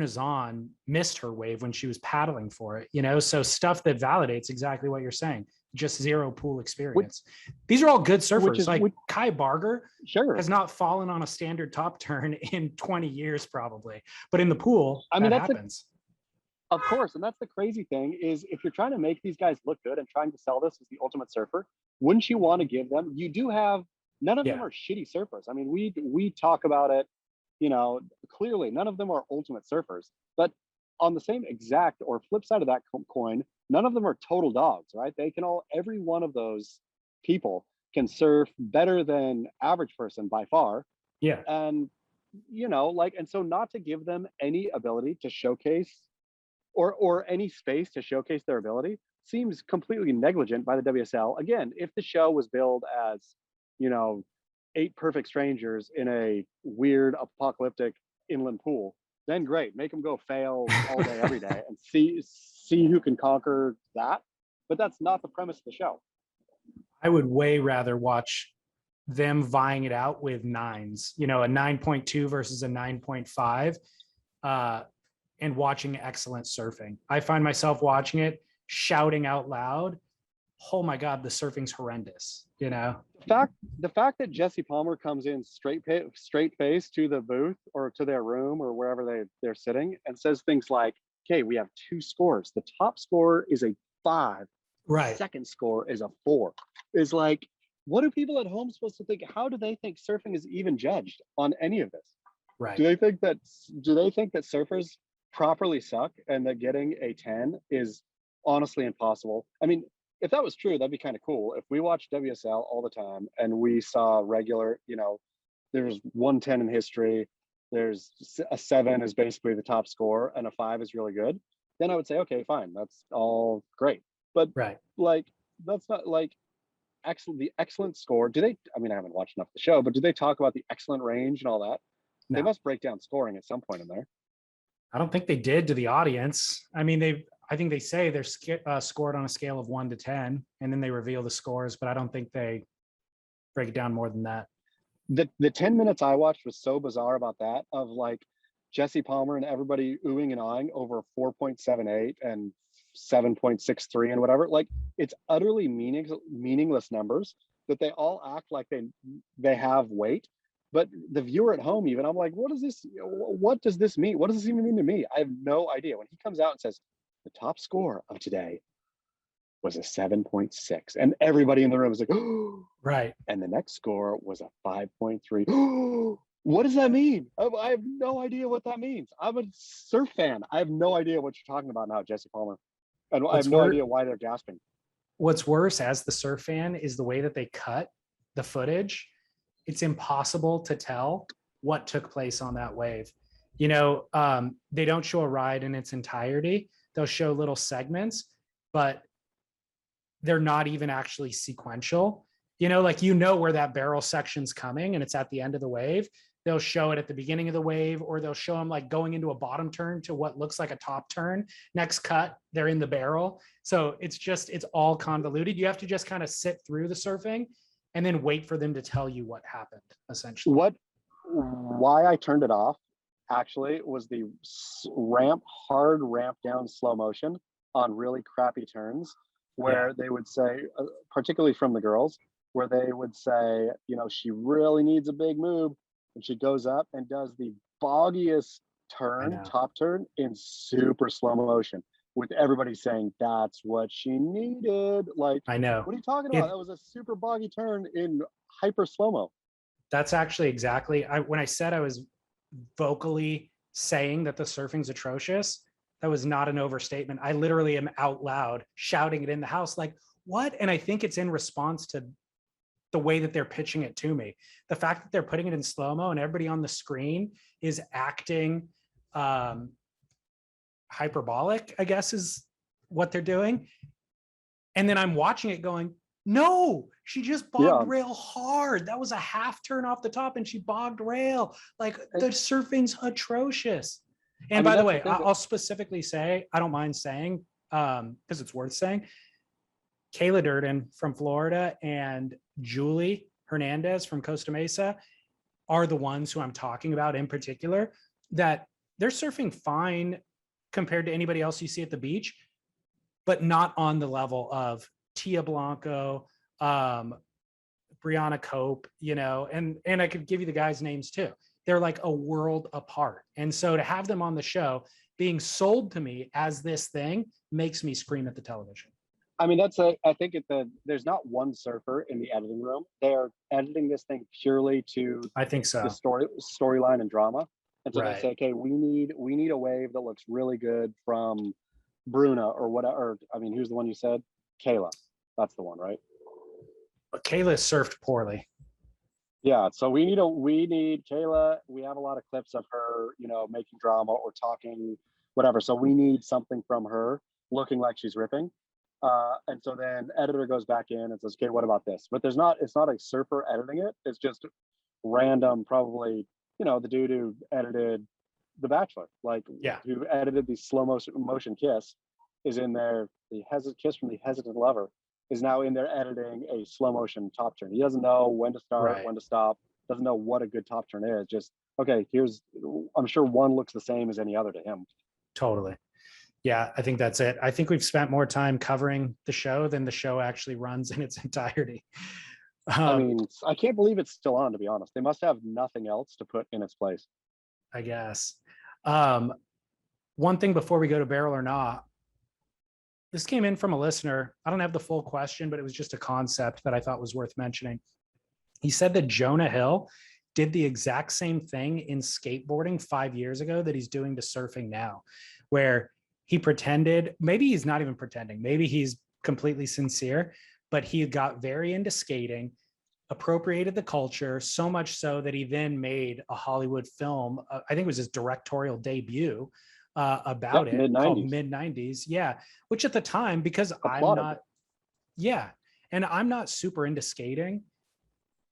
Speaker 2: Zahn, missed her wave when she was paddling for it, so stuff that validates exactly what you're saying, just zero pool experience. These are all good surfers. Kai Barger has not fallen on a standard top turn in 20 years probably, but in the pool, that happens.
Speaker 1: Of course. And that's the crazy thing is, if you're trying to make these guys look good and trying to sell this as the ultimate surfer, wouldn't you want to give them, you do have, none of them are shitty surfers. I mean, we talk about it, clearly none of them are ultimate surfers, but on the same exact or flip side of that coin, none of them are total dogs, right? Every one of those people can surf better than average person by far.
Speaker 2: Yeah.
Speaker 1: And, and so not to give them any ability to showcase or any space to showcase their ability seems completely negligent by the WSL. Again, if the show was billed as, 8 perfect strangers in a weird apocalyptic inland pool, then great, make them go fail all day every day and see who can conquer that. But that's not the premise of the show.
Speaker 2: I would way rather watch them vying it out with nines, a 9.2 versus a 9.5, and watching excellent surfing. I find myself watching it, shouting out loud, oh my God, the surfing's horrendous, The fact that Jesse Palmer comes in straight face to the booth or to their room or wherever they're sitting and says things like, okay, we have 2 scores. The top score is a 5. Right.
Speaker 1: Second score is a 4. Is like, what are people at home supposed to think? How do they think surfing is even judged on any of this?
Speaker 2: Right.
Speaker 1: Do they think that surfers properly suck and that getting a 10 is honestly impossible? I mean, if that was true, that'd be kind of cool. If we watched WSL all the time and we saw regular, there's 110 in history, there's a 7 is basically the top score and a 5 is really good, then I would say, okay, fine, that's all great. But that's not like the excellent score. I haven't watched enough of the show, but do they talk about the excellent range and all that? No. They must break down scoring at some point in there.
Speaker 2: I don't think they did to the audience. I mean, I think they say they're scored on a scale of 1 to 10, and then they reveal the scores, but I don't think they break it down more than that.
Speaker 1: The 10 minutes I watched was so bizarre about that, of like Jesse Palmer and everybody oohing and ahhing over 4.78 and 7.63 and whatever. Like, it's utterly meaningless numbers that they all act like they have weight. But the viewer at home, even, I'm like, what does this mean? What does this even mean to me? I have no idea. When he comes out and says, the top score of today was a 7.6, and everybody in the room was like, oh,
Speaker 2: right.
Speaker 1: And the next score was a 5.3. Oh, what does that mean? I have no idea what that means. I'm a surf fan. I have no idea what you're talking about now, Jesse Palmer. And I have no idea why they're gasping.
Speaker 2: What's worse as the surf fan is the way that they cut the footage. It's impossible to tell what took place on that wave. They don't show a ride in its entirety. They'll show little segments, but they're not even actually sequential. Where that barrel section's coming and it's at the end of the wave. They'll show it at the beginning of the wave, or they'll show them like going into a bottom turn to what looks like a top turn. Next cut, they're in the barrel. So it's all convoluted. You have to just kind of sit through the surfing and then wait for them to tell you what happened, essentially.
Speaker 1: Why I turned it off actually was the hard ramp down slow motion on really crappy turns, where they would say, particularly from the girls, where they would say, she really needs a big move, and she goes up and does the boggiest top turn in super slow motion, with everybody saying that's what she needed. Like,
Speaker 2: I know.
Speaker 1: what are you talking about? That was a super boggy turn in hyper slow mo.
Speaker 2: That's actually exactly when I said I was vocally saying that the surfing's atrocious, that was not an overstatement. I literally am out loud shouting it in the house, like, what? And I think it's in response to the way that they're pitching it to me. The fact that they're putting it in slow-mo and everybody on the screen is acting hyperbolic, I guess is what they're doing. And then I'm watching it going, no, she just bogged rail hard. That was a half turn off the top and she bogged rail. Like, the surfing's atrocious. And by the way, I'll specifically say, I don't mind saying, because it's worth saying, Kayla Durden from Florida and Julie Hernandez from Costa Mesa are the ones who I'm talking about in particular, that they're surfing fine compared to anybody else you see at the beach, but not on the level of Tia Blanco, Brianna Cope, and I could give you the guys' names too. They're like a world apart. And so to have them on the show being sold to me as this thing makes me scream at the television.
Speaker 1: I mean, I think there's not one surfer in the editing room. They're editing this thing purely to,
Speaker 2: I think so,
Speaker 1: the storyline and drama. And so
Speaker 2: right.
Speaker 1: They say, okay, we need a wave that looks really good from Bruna or whatever. I mean, who's the one you said? Kayla. That's the one, right?
Speaker 2: But Kayla surfed poorly.
Speaker 1: Yeah, so we need Kayla. We have a lot of clips of her, making drama or talking, whatever. So we need something from her looking like she's ripping. And so then editor goes back in and says, okay, what about this? But it's not a surfer editing it. It's just random, probably, the dude who edited The Bachelor, who edited the slow motion kiss is in there. The kiss from the hesitant lover is now in there editing a slow motion top turn. He doesn't know when to start, when to stop, doesn't know what a good top turn is. Just, okay, I'm sure one looks the same as any other to him.
Speaker 2: Totally. Yeah, I think that's it. I think we've spent more time covering the show than the show actually runs in its entirety.
Speaker 1: I mean, I can't believe it's still on, to be honest. They must have nothing else to put in its place,
Speaker 2: I guess. One thing before we go to barrel or not, this came in from a listener. I don't have the full question, but it was just a concept that I thought was worth mentioning. He said that Jonah Hill did the exact same thing in skateboarding 5 years ago that he's doing to surfing now, where he pretended, maybe he's not even pretending, maybe he's completely sincere, but he got very into skating, appropriated the culture, so much so that he then made a Hollywood film, I think it was his directorial debut, about it, called Mid-90s. Yeah, which at the time, because I'm not super into skating,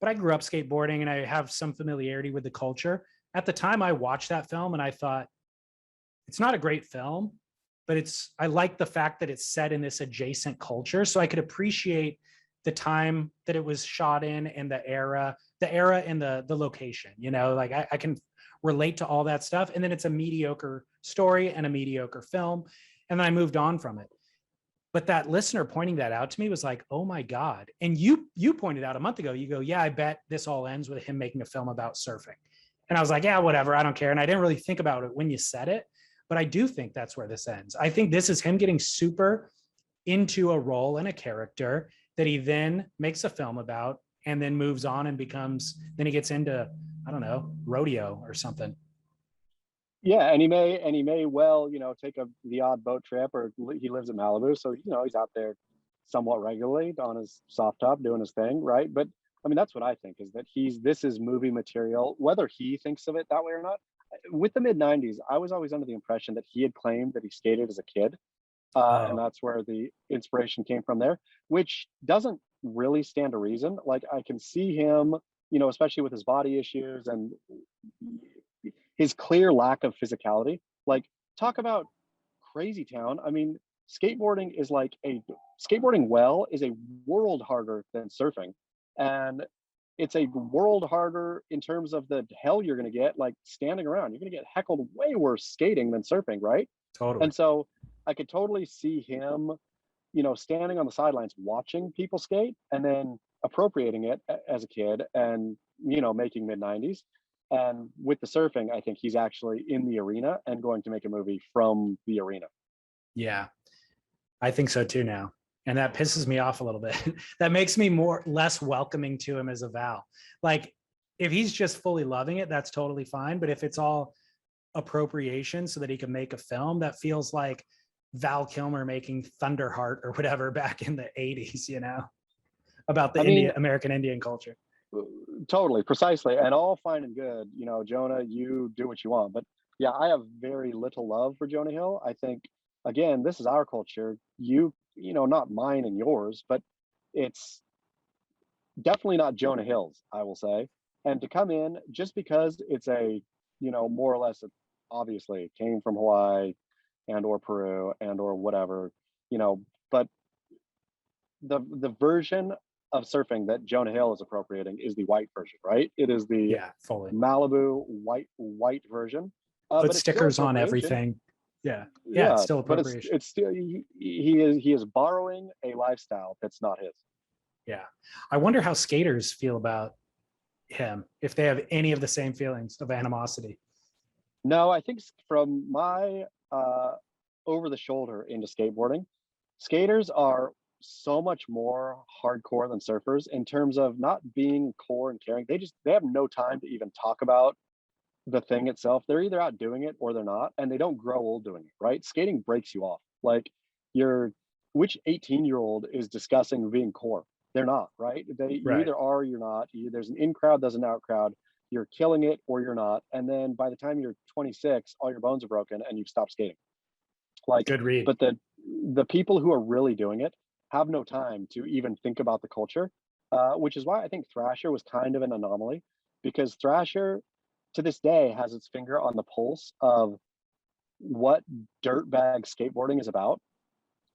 Speaker 2: but I grew up skateboarding and I have some familiarity with the culture. At the time I watched that film and I thought, it's not a great film, but I like the fact that it's set in this adjacent culture. So I could appreciate the time that it was shot in and the era and the location, I can relate to all that stuff. And then it's a mediocre story and a mediocre film. And then I moved on from it. But that listener pointing that out to me was like, oh my God. And you pointed out a month ago, you go, yeah, I bet this all ends with him making a film about surfing. And I was like, yeah, whatever, I don't care. And I didn't really think about it when you said it, but I do think that's where this ends. I think this is him getting super into a role and a character that he then makes a film about and then moves on and then he gets into, I don't know, rodeo or something.
Speaker 1: Yeah, and he may well, take the odd boat trip, or he lives in Malibu, so he's out there somewhat regularly on his soft top doing his thing, right? But I mean, that's what I think, is that this is movie material, whether he thinks of it that way or not. With the mid-90s, I was always under the impression that he had claimed that he skated as a kid, and that's where the inspiration came from there, which doesn't really stand to reason. Like, I can see him, especially with his body issues and his clear lack of physicality. Like, talk about crazy town. I mean, skateboarding is a world harder than surfing. And it's a world harder in terms of the hell you're going to get, like standing around. You're going to get heckled way worse skating than surfing, right?
Speaker 2: Totally.
Speaker 1: And so I could totally see him, standing on the sidelines watching people skate and then appropriating it as a kid and, making mid 90s. And with the surfing, I think he's actually in the arena and going to make a movie from the arena.
Speaker 2: Yeah, I think so too now. And that pisses me off a little bit. That makes me less welcoming to him as a Val. Like if he's just fully loving it, that's totally fine. But if it's all appropriation so that he can make a film, that feels like Val Kilmer making Thunderheart or whatever back in the 80s, about the American Indian culture.
Speaker 1: Totally, precisely. And all fine and good, Jonah, you do what you want. But yeah, I have very little love for Jonah Hill. I think, again, this is our culture. Not mine and yours, but it's definitely not Jonah Hill's, I will say. And to come in just because it's a, more or less, obviously came from Hawaii and or Peru and or whatever, but the version of surfing that Jonah Hill is appropriating is the white version, right? It is the
Speaker 2: fully
Speaker 1: Malibu white version.
Speaker 2: Put stickers on everything. Yeah, it's still appropriation.
Speaker 1: But it's still he is borrowing a lifestyle that's not his.
Speaker 2: Yeah, I wonder how skaters feel about him, if they have any of the same feelings of animosity.
Speaker 1: No, I think from my over the shoulder into skateboarding, skaters are so much more hardcore than surfers in terms of not being core and caring. They have no time to even talk about the thing itself. They're either out doing it or they're not, and they don't grow old doing it, right? Skating breaks you off. Like which 18-year-old is discussing being core? They're not, right? You either are or you're not. There's an in crowd, there's an out crowd. You're killing it or you're not. And then by the time you're 26, all your bones are broken and you've stopped skating. Like,
Speaker 2: good read.
Speaker 1: But the people who are really doing it have no time to even think about the culture, which is why I think Thrasher was kind of an anomaly, because Thrasher to this day has its finger on the pulse of what dirtbag skateboarding is about.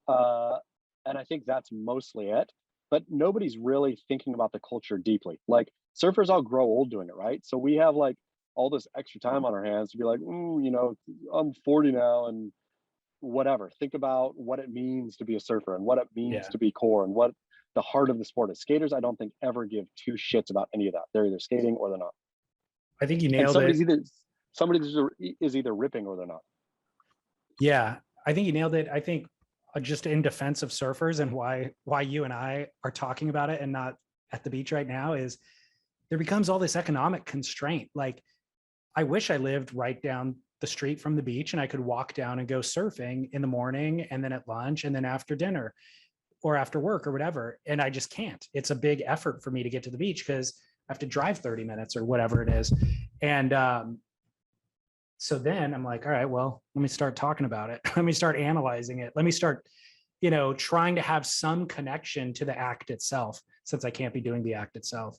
Speaker 1: And I think that's mostly it. But nobody's really thinking about the culture deeply. Like surfers all grow old doing it, right? So we have like all this extra time on our hands to be like, I'm 40 now and whatever. Think about what it means to be a surfer and what it means to be core and what the heart of the sport is. Skaters, I don't think ever give two shits about any of that. They're either skating or they're not.
Speaker 2: I think you nailed it.
Speaker 1: Somebody is either ripping or they're not.
Speaker 2: Yeah, I think you nailed it. I think just in defense of surfers and why you and I are talking about it and not at the beach right now is there becomes all this economic constraint. Like I wish I lived right down the street from the beach and I could walk down and go surfing in the morning and then at lunch and then after dinner or after work or whatever. And I just can't. It's a big effort for me to get to the beach because I have to drive 30 minutes or whatever it is. And so then I'm like, all right, well, let me start talking about it. Let me start analyzing it. Let me start, trying to have some connection to the act itself, since I can't be doing the act itself.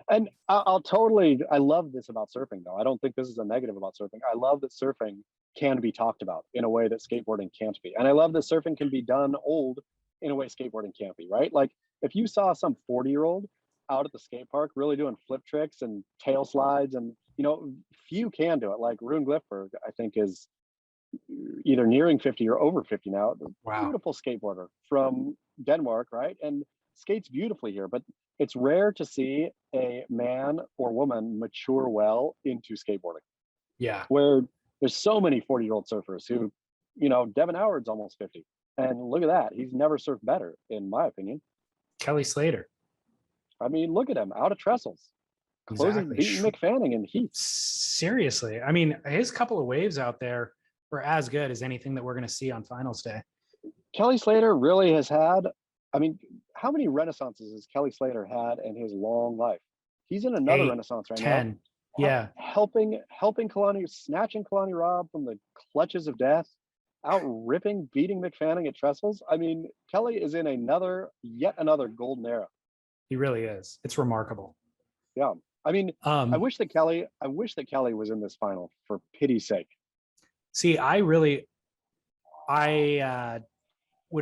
Speaker 1: And I love this about surfing, though. I don't think this is a negative about surfing. I love that surfing can be talked about in a way that skateboarding can't be. And I love that surfing can be done old in a way skateboarding can't be, right? Like if you saw some 40-year-old out at the skate park really doing flip tricks and tail slides and, few can do it. Like Rune Glifberg, I think, is either nearing 50 or over 50 now.
Speaker 2: Wow.
Speaker 1: Beautiful skateboarder from Denmark, right? And skates beautifully here, but it's rare to see a man or woman mature well into skateboarding.
Speaker 2: Yeah.
Speaker 1: Where there's so many 40-year-old surfers who, Devon Howard's almost 50. And look at that. He's never surfed better, in my opinion.
Speaker 2: Kelly Slater.
Speaker 1: I mean, look at him out of trestles. Closing, beating McFanning in heat.
Speaker 2: Seriously. I mean, his couple of waves out there were as good as anything that we're going to see on finals day.
Speaker 1: Kelly Slater really has had, how many renaissances has Kelly Slater had in his long life? He's in another
Speaker 2: 8,
Speaker 1: renaissance right
Speaker 2: 10.
Speaker 1: now.
Speaker 2: Yeah.
Speaker 1: Helping snatching Kalani Robb from the clutches of death, out ripping, beating McFanning at trestles. I mean, Kelly is in yet another golden era.
Speaker 2: He really is. It's remarkable.
Speaker 1: Yeah. I wish that Kelly was in this final, for pity's sake.
Speaker 2: See, I would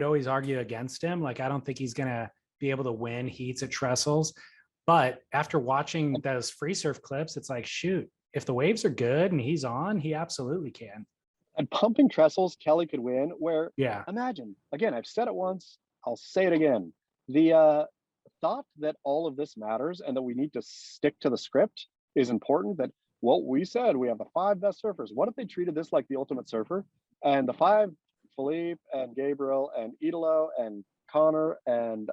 Speaker 2: always argue against him. Like, I don't think he's going to be able to win heats at trestles. But after watching those free surf clips, it's like, shoot, if the waves are good and he's on, he absolutely can.
Speaker 1: And pumping trestles, Kelly could win. Where
Speaker 2: Yeah.
Speaker 1: imagine, again, I've said it once, I'll say it again. The thought that all of this matters and that we need to stick to the script is important. That what we said, we have the 5 best surfers. What if they treated this like the Ultimate Surfer? And the 5, Philippe and Gabriel and Idolo and Connor and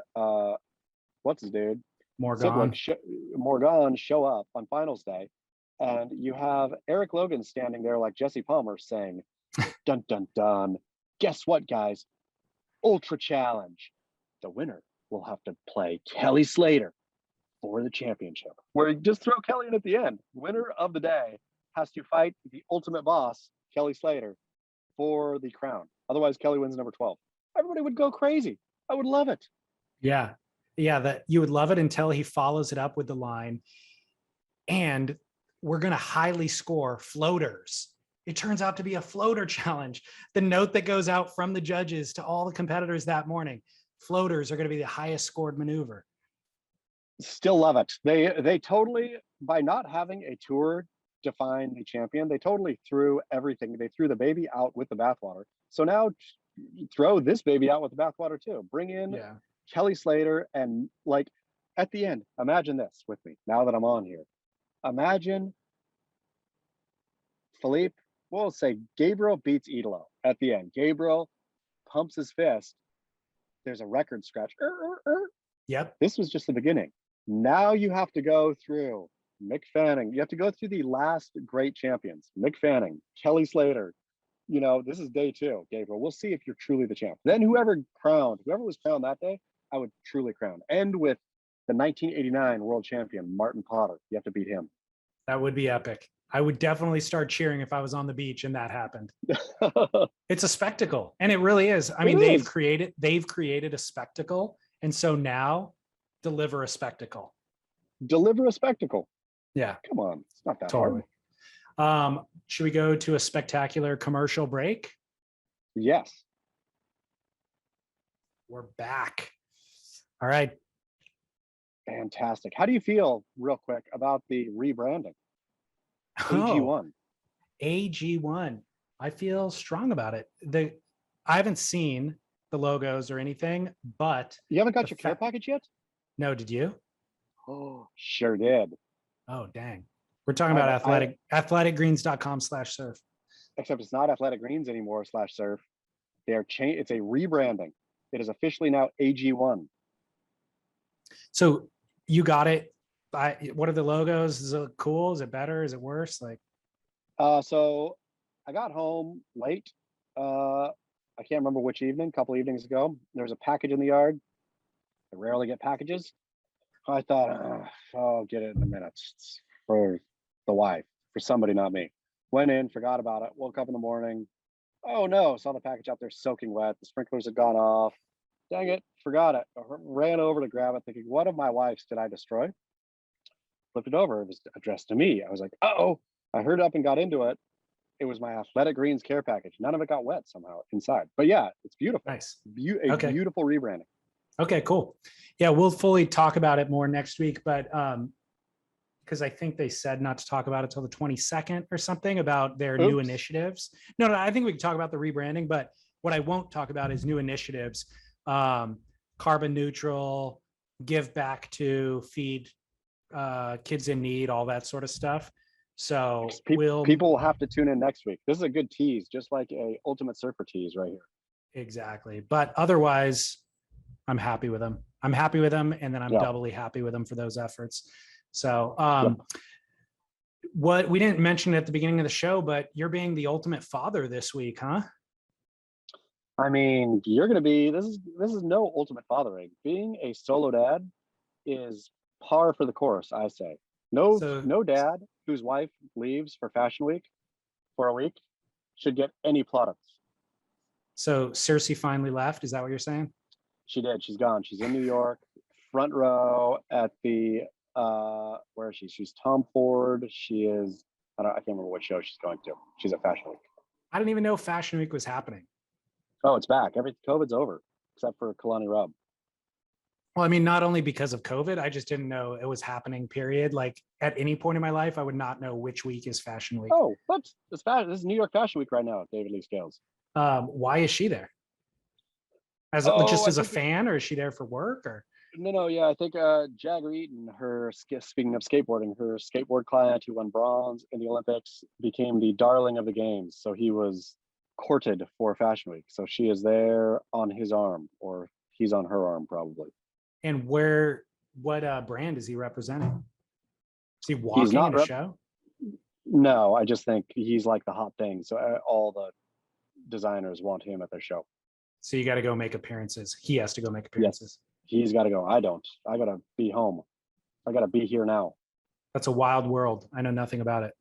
Speaker 1: what's his dude?
Speaker 2: Morgan.
Speaker 1: Morgan show up on finals day. And you have Eric Logan standing there like Jesse Palmer saying, dun, dun, dun. Guess what, guys? Ultra challenge. The winner will have to play Kelly Slater for the championship. Where you just throw Kelly in at the end. Winner of the day has to fight the ultimate boss, Kelly Slater, for the crown. Otherwise, Kelly wins number 12. Everybody would go crazy. I would love it.
Speaker 2: Yeah. Yeah. That you would love it until he follows it up with the line. And we're going to highly score floaters. It turns out to be a floater challenge. The note that goes out from the judges to all the competitors that morning, floaters are going to be the highest scored maneuver.
Speaker 1: Still love it. They totally, by not having a tour define the champion, they totally threw everything. They threw the baby out with the bathwater. So now throw this baby out with the bathwater too. Bring in Kelly Slater, and like at the end, imagine this with me now that I'm on here. Imagine Philippe, we'll say Gabriel beats Idolo at the end. Gabriel pumps his fist. There's a record scratch.
Speaker 2: Yep.
Speaker 1: This was just the beginning. Now you have to go through Mick Fanning. You have to go through the last great champions. Mick Fanning, Kelly Slater. You know, this is day 2, Gabriel. We'll see if you're truly the champ. Then whoever was crowned that day, I would truly crown. End with the 1989 world champion, Martin Potter. You have to beat him.
Speaker 2: That would be epic. I would definitely start cheering if I was on the beach and that happened. It's a spectacle. And it really is. I mean, they've created a spectacle. And so now deliver a spectacle.
Speaker 1: Deliver a spectacle.
Speaker 2: Yeah.
Speaker 1: Come on. It's not that
Speaker 2: totally hard. Should we go to a spectacular commercial break?
Speaker 1: Yes.
Speaker 2: We're back. All right.
Speaker 1: Fantastic. How do you feel, real quick, about the rebranding? AG1.
Speaker 2: AG1. I feel strong about it. I haven't seen the logos or anything, but
Speaker 1: you haven't got your care package yet?
Speaker 2: No, did you?
Speaker 1: Oh, sure did.
Speaker 2: Oh, dang. We're talking about athleticgreens.com/surf.
Speaker 1: Except it's not Athletic Greens anymore /surf. It's a rebranding. It is officially now AG1.
Speaker 2: So you got it. What are the logos? Is it cool? Is it better? Is it worse?
Speaker 1: So I got home late. I can't remember which evening, a couple evenings ago. There was a package in the yard. I rarely get packages. I thought, I'll get it in a minute. It's for the wife, for somebody, not me. Went in, forgot about it. Woke up in the morning. Oh no, saw the package out there soaking wet. The sprinklers had gone off. Dang it, forgot it. I ran over to grab it thinking, what of my wife's did I destroy? Flipped it over. It was addressed to me. I was like, uh-oh. I hurried up and got into it. It was my Athletic Greens care package. None of it got wet somehow inside. But yeah, it's beautiful.
Speaker 2: Nice.
Speaker 1: Beautiful rebranding.
Speaker 2: Okay, cool. Yeah, we'll fully talk about it more next week, but because I think they said not to talk about it till the 22nd or something about their new initiatives. No, I think we can talk about the rebranding, but what I won't talk about is new initiatives, carbon neutral, give back to, feed kids in need, all that sort of stuff. So
Speaker 1: people will have to tune in next week. This is a good tease, just like a Ultimate Surfer tease right here.
Speaker 2: Exactly. But otherwise, I'm happy with them. And then I'm doubly happy with them for those efforts. So what we didn't mention at the beginning of the show, but you're being the ultimate father this week, huh?
Speaker 1: I mean, you're going to be, this is no ultimate fathering. Being a solo dad is par for the course, I say. No dad whose wife leaves for Fashion Week for a week should get any plaudits.
Speaker 2: So Cersei finally left. Is that what you're saying?
Speaker 1: She did. She's gone. She's in New York, front row at the, where is she? She's Tom Ford. She is, I can't remember what show she's going to. She's at Fashion Week.
Speaker 2: I didn't even know Fashion Week was happening.
Speaker 1: Oh, it's back. COVID's over, except for Kalani Rubb.
Speaker 2: Well, I mean, not only because of COVID, I just didn't know it was happening, period. Like at any point in my life, I would not know which week is Fashion Week.
Speaker 1: Oh, what? This is New York Fashion Week right now, David Lee Scales.
Speaker 2: Why is she there? Just
Speaker 1: I
Speaker 2: as a
Speaker 1: think
Speaker 2: fan, or is she there for work? Or
Speaker 1: no, yeah, I think Jagger Eaton, speaking of skateboarding, her skateboard client who won bronze in the Olympics became the darling of the games. So he was courted for Fashion Week. So she is there on his arm, or he's on her arm probably.
Speaker 2: and what brand is he representing? Is he walking
Speaker 1: not
Speaker 2: in a show?
Speaker 1: No, I just think he's like the hot thing. So all the designers want him at their show.
Speaker 2: So you got to go make appearances. He has to go make appearances.
Speaker 1: He's got to go. I don't. I got to be home. I got to be here now.
Speaker 2: That's a wild world. I know nothing about it.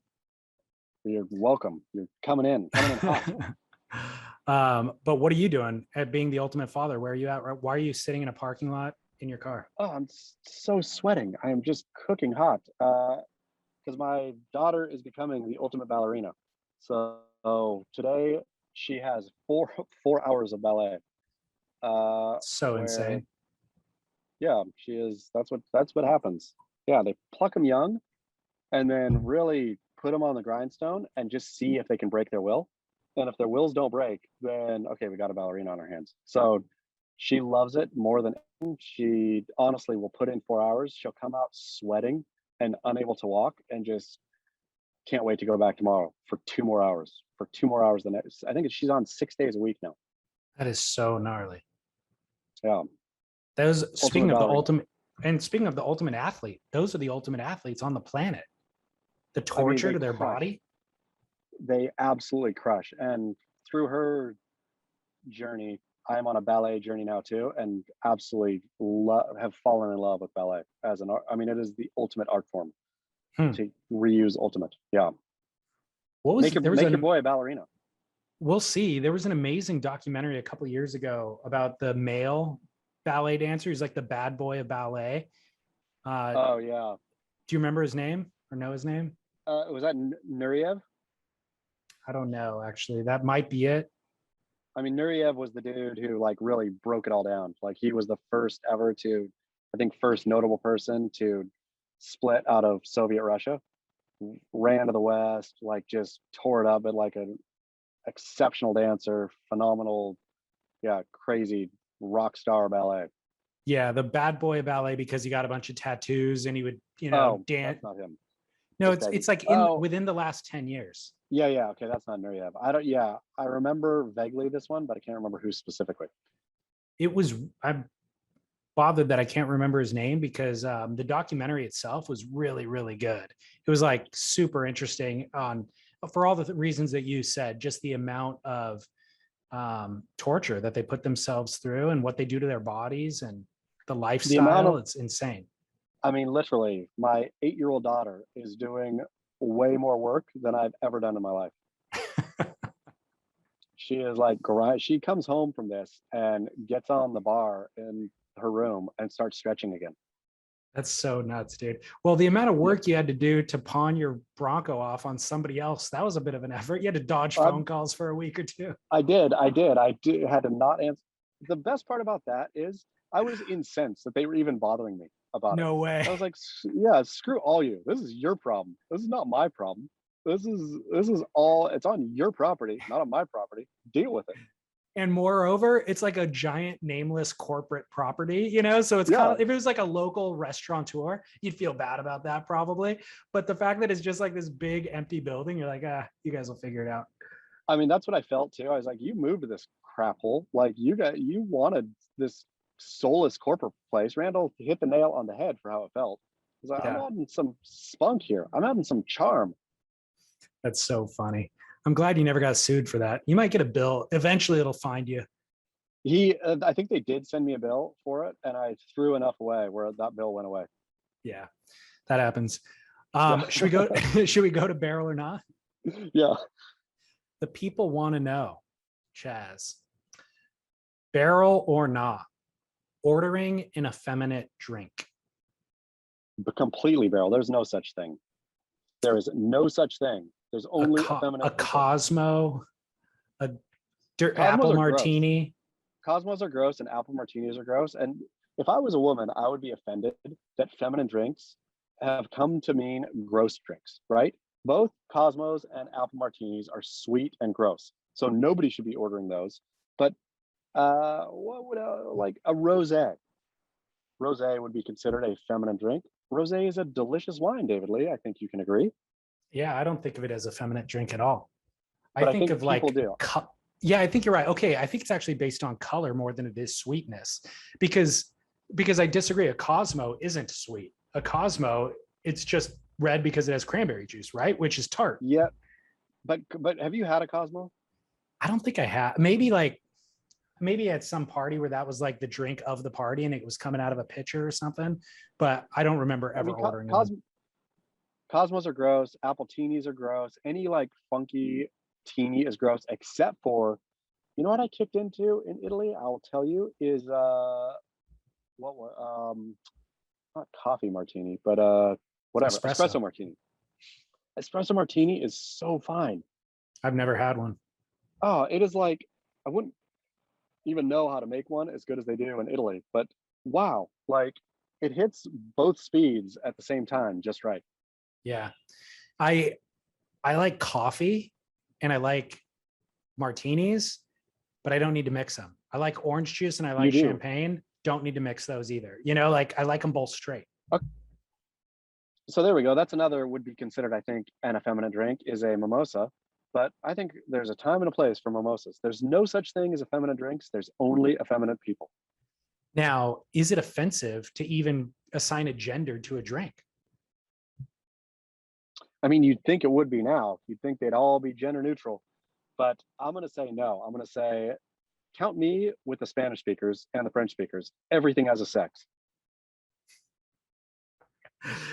Speaker 1: You're welcome. You're coming in hot.
Speaker 2: But what are you doing at being the ultimate father? Where are you at? Why are you sitting in a parking lot in your car?
Speaker 1: Oh, I'm so sweating. I am just cooking hot because my daughter is becoming the ultimate ballerina. So today she has 4 hours of ballet.
Speaker 2: So insane.
Speaker 1: Yeah, she is. That's what happens. Yeah, they pluck them young, and then really put them on the grindstone and just see if they can break their will. And if their wills don't break, then okay, we got a ballerina on our hands. So she loves it more than anything. She honestly will put in 4 hours. She'll come out sweating and unable to walk, and just can't wait to go back tomorrow for 2 more hours. For 2 more hours the next. I think she's on 6 days a week now.
Speaker 2: That is so gnarly.
Speaker 1: Yeah.
Speaker 2: Those speaking of the
Speaker 1: ballerina.
Speaker 2: ultimate, and speaking of the ultimate athlete, those are the ultimate athletes on the planet. The torture
Speaker 1: they
Speaker 2: to their
Speaker 1: crush.
Speaker 2: body.
Speaker 1: They absolutely crush. And through her journey, I'm on a ballet journey now too, and absolutely have fallen in love with ballet as an art. I mean, it is the ultimate art form to reuse ultimate. Yeah.
Speaker 2: What was
Speaker 1: make your boy a ballerina.
Speaker 2: We'll see. There was an amazing documentary a couple of years ago about the male ballet dancer. He's like the bad boy of ballet.
Speaker 1: Oh yeah.
Speaker 2: Do you remember his name or know his name?
Speaker 1: Was that Nureyev?
Speaker 2: I don't know, actually. That might be it.
Speaker 1: I mean, Nureyev was the dude who like really broke it all down. Like he was the first ever to, I think, first notable person to split out of Soviet Russia, ran to the West, like just tore it up, but like an exceptional dancer, phenomenal, yeah, crazy rock star ballet.
Speaker 2: Yeah, the bad boy of ballet because he got a bunch of tattoos and he would, dance.
Speaker 1: That's not him.
Speaker 2: No, it's like within the last 10 years.
Speaker 1: Yeah, okay, that's not Nureyev. I remember vaguely this one, but I can't remember who specifically.
Speaker 2: I'm bothered that I can't remember his name because the documentary itself was really, really good. It was like super interesting for all the reasons that you said, just the amount of torture that they put themselves through and what they do to their bodies and the lifestyle. It's insane.
Speaker 1: I mean, literally, my 8-year-old daughter is doing way more work than I've ever done in my life. She is like, she comes home from this and gets on the bar in her room and starts stretching again.
Speaker 2: That's so nuts, dude. Well, the amount of work you had to do to pawn your Bronco off on somebody else, that was a bit of an effort. You had to dodge phone calls for a week or two.
Speaker 1: I did. I had to not answer. The best part about that is I was incensed that they were even bothering me about it.
Speaker 2: No way.
Speaker 1: I was like, yeah, screw all you. This is your problem. This is not my problem. This is all, it's on your property, not on my property. Deal with it.
Speaker 2: And moreover, it's like a giant nameless corporate property, so it's kind of, if it was like a local restaurateur, you'd feel bad about that probably. But the fact that it's just like this big empty building, you're like, you guys will figure it out.
Speaker 1: I mean, that's what I felt too. I was like, you moved to this crap hole. Like you wanted this soulless corporate place. Randall hit the nail on the head for how it felt. He's like, I'm adding some spunk here. I'm adding some charm.
Speaker 2: That's so funny. I'm glad you never got sued for that. You might get a bill. Eventually it'll find you.
Speaker 1: I think they did send me a bill for it, and I threw enough away where that bill went away.
Speaker 2: Yeah, that happens. Should we go to barrel or not?
Speaker 1: Yeah.
Speaker 2: The people want to know, Chaz, barrel or not, ordering an effeminate drink.
Speaker 1: But completely barrel. There's no such thing. There is no such thing. There's only
Speaker 2: a Cosmo, apple martini.
Speaker 1: Cosmos are gross and apple martinis are gross. And If I was a woman, I would be offended that feminine drinks have come to mean gross drinks, right? Both Cosmos and apple martinis are sweet and gross. So nobody should be ordering those. But what would like a rosé? Rosé would be considered a feminine drink. Rosé is a delicious wine, David Lee. I think you can agree.
Speaker 2: Yeah, I don't think of it as a feminine drink at all.
Speaker 1: But
Speaker 2: I think of like,
Speaker 1: people do.
Speaker 2: Yeah, I think you're right. Okay, I think it's actually based on color more than it is sweetness, because I disagree. A Cosmo isn't sweet. A Cosmo, it's just red because it has cranberry juice, right? Which is tart.
Speaker 1: Yeah, but have you had a Cosmo?
Speaker 2: I don't think I have. Maybe at some party where that was like the drink of the party and it was coming out of a pitcher or something, but I don't remember ever ordering them.
Speaker 1: Cosmos are gross. Apple teenies are gross. Any like funky teeny is gross, except for, you know what I kicked into in Italy? I will tell you is what was not coffee martini, but whatever, espresso martini. Espresso martini is so fine.
Speaker 2: I've never had one.
Speaker 1: Oh, it is like, I wouldn't even know how to make one as good as they do in Italy, but wow, like it hits both speeds at the same time just right.
Speaker 2: Yeah. I like coffee and I like martinis, but I don't need to mix them. I like orange juice and I like champagne. Don't need to mix those either. You know, like I like them both straight.
Speaker 1: Okay. So there we go. That's another would be considered, I think, an effeminate drink is a mimosa. But I think there's a time and a place for mimosas. There's no such thing as effeminate drinks. There's only effeminate people.
Speaker 2: Now, is it offensive to even assign a gender to a drink?
Speaker 1: I mean, you'd think it would be now. You'd think they'd all be gender neutral. But I'm going to say no. I'm going to say, count me with the Spanish speakers and the French speakers. Everything has a sex.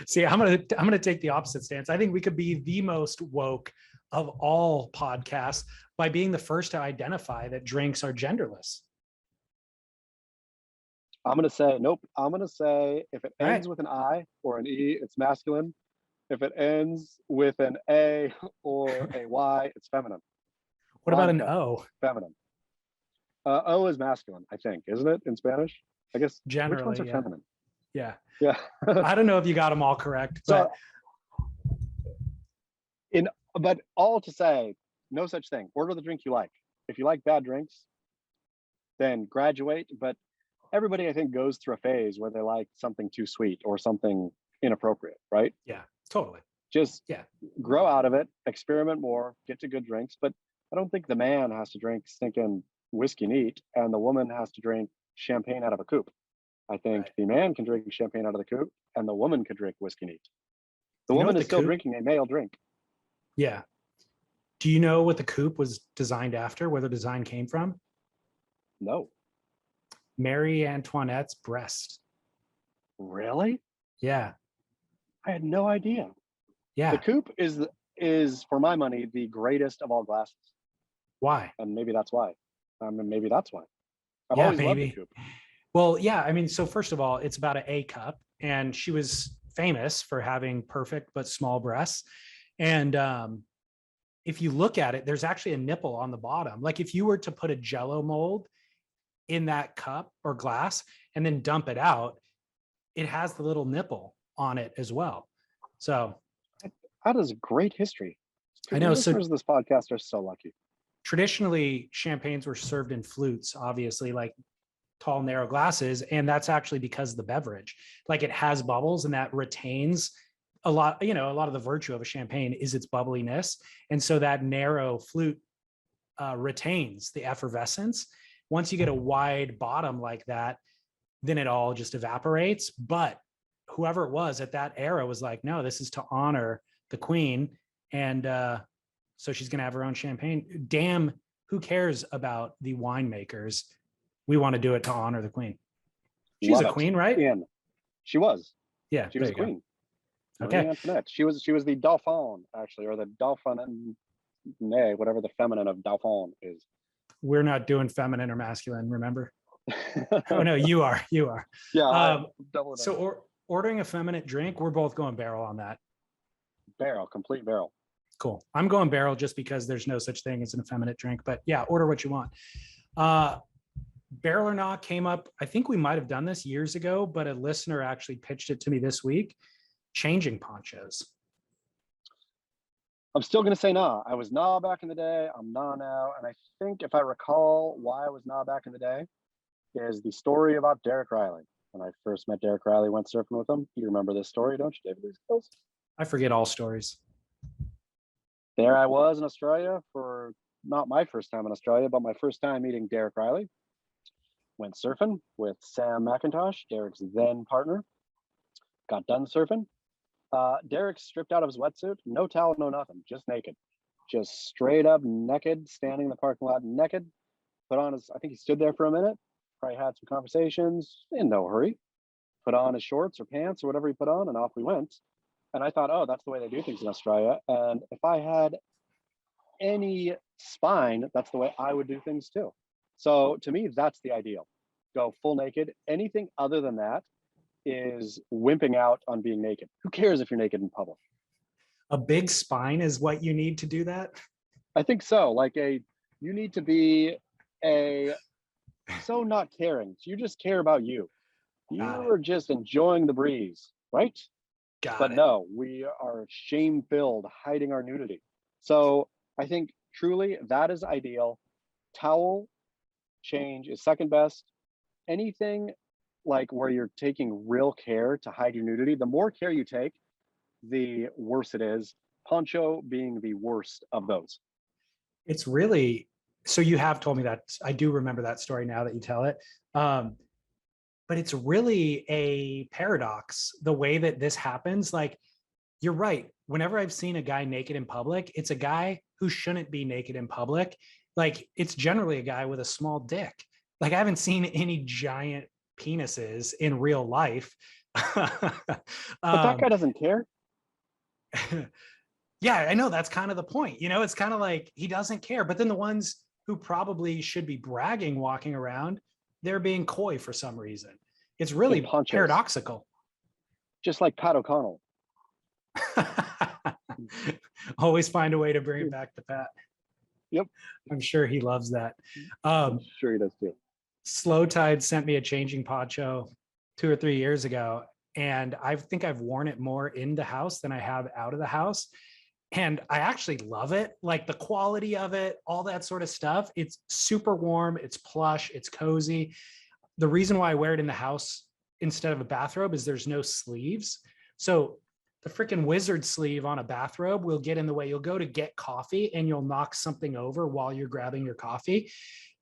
Speaker 2: See, I'm gonna take the opposite stance. I think we could be the most woke of all podcasts by being the first to identify that drinks are genderless.
Speaker 1: I'm going to say, nope. I'm going to say if it ends with an I or an E, it's masculine. If it ends with an A or a Y, it's feminine.
Speaker 2: What about an O?
Speaker 1: Feminine. O is masculine, I think, isn't it, in Spanish? I guess
Speaker 2: generally,
Speaker 1: which ones are feminine?
Speaker 2: Yeah.
Speaker 1: Yeah.
Speaker 2: I don't know if you got them all correct.
Speaker 1: So, but all to say, no such thing. Order the drink you like. If you like bad drinks, then graduate. But everybody, I think, goes through a phase where they like something too sweet or something inappropriate, right?
Speaker 2: Yeah, totally.
Speaker 1: Just grow out of it, experiment more, get to good drinks. But I don't think the man has to drink stinking whiskey neat and the woman has to drink champagne out of a coupe. I think the man can drink champagne out of the coupe and the woman can drink whiskey neat. The woman is still drinking a male drink.
Speaker 2: Yeah. Do you know what the coupe was designed after, where the design came from?
Speaker 1: No.
Speaker 2: Marie Antoinette's breast.
Speaker 1: Really?
Speaker 2: Yeah.
Speaker 1: I had no idea.
Speaker 2: Yeah.
Speaker 1: The coupe is for my money the greatest of all glasses.
Speaker 2: Why?
Speaker 1: And maybe that's why. Maybe that's why. I've
Speaker 2: yeah,
Speaker 1: always
Speaker 2: maybe.
Speaker 1: loved the coupe.
Speaker 2: Well, yeah. I mean, so first of all, it's about an A cup, and she was famous for having perfect but small breasts. And if you look at it, there's actually a nipple on the bottom. Like if you were to put a Jello mold in that cup or glass and then dump it out, it has the little nipple on it as well. So
Speaker 1: that is a great history.
Speaker 2: I know. So
Speaker 1: this podcast are so lucky.
Speaker 2: Traditionally, champagnes were served in flutes, obviously, like tall, narrow glasses. And that's actually because of the beverage. Like it has bubbles and that retains a lot, you know, a lot of the virtue of a champagne is its bubbliness. And so that narrow flute retains the effervescence. Once you get a wide bottom like that, then it all just evaporates. But whoever it was at that era was like, no, this is to honor the queen. And so she's going to have her own champagne. Damn, who cares about the winemakers? We want to do it to honor the queen. She's a queen, right?
Speaker 1: Yeah, she was.
Speaker 2: Yeah,
Speaker 1: she was a queen.
Speaker 2: Okay.
Speaker 1: Antoinette. She was the Dauphin, actually, or the Dauphin, whatever the feminine of Dauphin is.
Speaker 2: We're not doing feminine or masculine, remember? Oh no, you are.
Speaker 1: Yeah.
Speaker 2: So ordering a feminine drink, we're both going barrel on that.
Speaker 1: Barrel, complete barrel.
Speaker 2: Cool. I'm going barrel just because there's no such thing as an effeminate drink, but yeah, order what you want. Barrel or not came up. I think we might have done this years ago, but a listener actually pitched it to me this week. Changing ponchos.
Speaker 1: I'm still going to say nah. I was nah back in the day. I'm nah now. And I think if I recall why I was nah back in the day is the story about Derek Riley. When I first met Derek Riley, went surfing with him. You remember this story, don't you, David?
Speaker 2: I forget all stories.
Speaker 1: There I was in Australia for not my first time in Australia, but my first time meeting Derek Riley. Went surfing with Sam McIntosh, Derek's then partner. Got done surfing. Derek stripped out of his wetsuit, no towel, no nothing, just naked. Just straight up naked, standing in the parking lot naked. Put on his, I think he stood there for a minute, probably had some conversations, in no hurry. Put on his shorts or pants or whatever he put on, and off we went. And I thought, oh, that's the way they do things in Australia. And if I had any spine, that's the way I would do things too. So to me, that's the ideal. Go full naked. Anything other than that is wimping out on being naked. Who cares if you're naked in public?
Speaker 2: A big spine is what you need to do that?
Speaker 1: I think so. You need to be so not caring. You just care about you. You are just enjoying the breeze, right? But no, we are shame-filled, hiding our nudity. So I think truly that is ideal. Towel change is second best. Anything like where you're taking real care to hide your nudity, the more care you take, the worse it is. Poncho being the worst of those.
Speaker 2: It's really, so you have told me that. I do remember that story now that you tell it. But it's really a paradox, the way that this happens. Like, you're right. Whenever I've seen a guy naked in public, it's a guy who shouldn't be naked in public. Like, it's generally a guy with a small dick. Like, I haven't seen any giant penises in real life.
Speaker 1: But that guy doesn't care.
Speaker 2: Yeah, I know. That's kind of the point. It's kind of like he doesn't care. But then the ones who probably should be bragging walking around, they're being coy for some reason. It's really paradoxical.
Speaker 1: Just like Pat O'Connell.
Speaker 2: Always find a way to bring it back to Pat.
Speaker 1: Yep.
Speaker 2: I'm sure he loves that.
Speaker 1: I'm sure he does too.
Speaker 2: Slow Tide sent me a changing poncho 2 or 3 years ago. And I think I've worn it more in the house than I have out of the house. And I actually love it. Like, the quality of it, all that sort of stuff. It's super warm. It's plush. It's cozy. The reason why I wear it in the house instead of a bathrobe is there's no sleeves. So the freaking wizard sleeve on a bathrobe will get in the way. You'll go to get coffee and you'll knock something over while you're grabbing your coffee.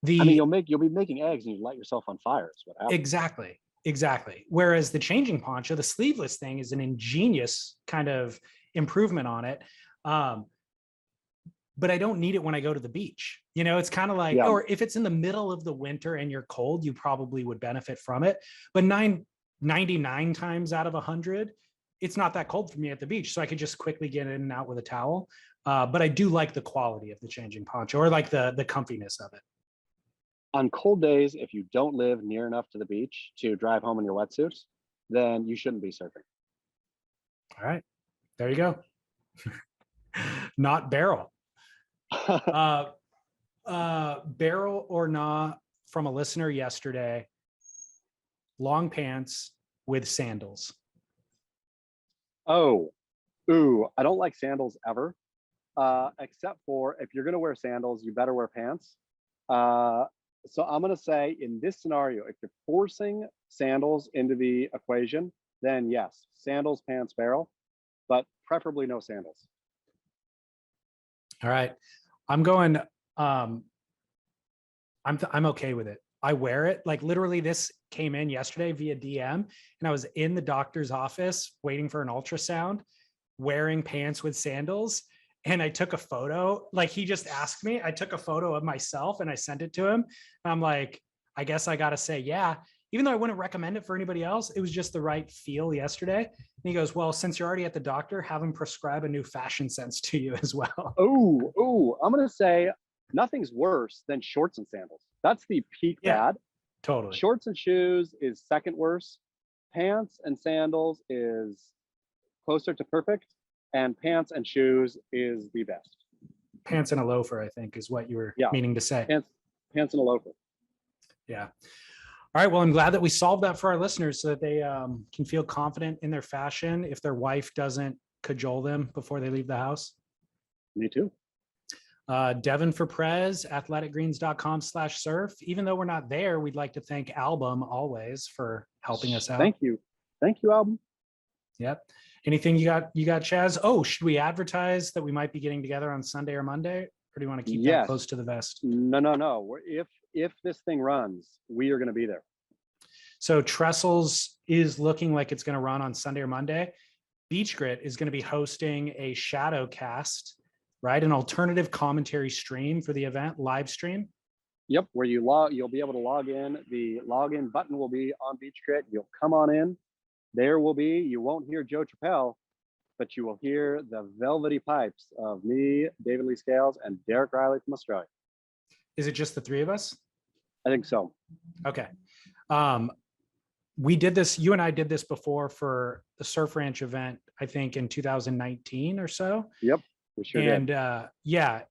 Speaker 2: You'll be making eggs and you light yourself on fire. Is what happens. Exactly. Whereas the changing poncho, the sleeveless thing, is an ingenious kind of improvement on it. But I don't need it when I go to the beach. It's kind of like, or if it's in the middle of the winter and you're cold, you probably would benefit from it. But 99 times out of 100, it's not that cold for me at the beach. So I could just quickly get in and out with a towel. But I do like the quality of the changing poncho, or like the comfiness of it.
Speaker 1: On cold days, if you don't live near enough to the beach to drive home in your wetsuit, then you shouldn't be surfing.
Speaker 2: All right, there you go. Not barrel. Barrel or not from a listener yesterday. Long pants with sandals.
Speaker 1: I don't like sandals ever, except for if you're going to wear sandals, you better wear pants. So I'm going to say, in this scenario, if you're forcing sandals into the equation, then yes, sandals, pants, barrel, but preferably no sandals.
Speaker 2: All right. I'm going, I'm okay with it. I wear it. Like, literally, this came in yesterday via DM, and I was in the doctor's office waiting for an ultrasound, wearing pants with sandals. And I took a photo. Like, he just asked me, I took a photo of myself and I sent it to him. And I'm like, I guess I got to say, yeah, even though I wouldn't recommend it for anybody else, it was just the right feel yesterday. And he goes, well, since you're already at the doctor, have him prescribe a new fashion sense to you as well.
Speaker 1: I'm going to say nothing's worse than shorts and sandals. That's the peak bad.
Speaker 2: Totally.
Speaker 1: Shorts and shoes is second worst. Pants and sandals is closer to perfect. And pants and shoes is the best.
Speaker 2: Pants and a loafer, I think, is what you were meaning to say.
Speaker 1: Pants and a loafer.
Speaker 2: Yeah. All right. Well, I'm glad that we solved that for our listeners so that they can feel confident in their fashion if their wife doesn't cajole them before they leave the house.
Speaker 1: Me too.
Speaker 2: Devon for Prez, athleticgreens.com/surf. Even though we're not there, we'd like to thank Album always for helping us out.
Speaker 1: Thank you. Thank you, Album.
Speaker 2: Yep. Anything you got, Chaz? Oh, should we advertise that we might be getting together on Sunday or Monday? Or do you want to keep that close to the vest?
Speaker 1: No. If this thing runs, we are going to be there.
Speaker 2: So Trestles is looking like it's going to run on Sunday or Monday. Beach Grit is going to be hosting a shadow cast, right? An alternative commentary stream for the event, live stream.
Speaker 1: Yep, where you'll be able to log in. The login button will be on Beach Grit. You'll come on in. You won't hear Joe Turpel, but you will hear the velvety pipes of me, David Lee Scales, and Derek Riley from Australia.
Speaker 2: Is it just the three of us?
Speaker 1: I think so.
Speaker 2: Okay. We did this, you and I did this before for the Surf Ranch event, I think in 2019 or so.
Speaker 1: Yep, we sure did.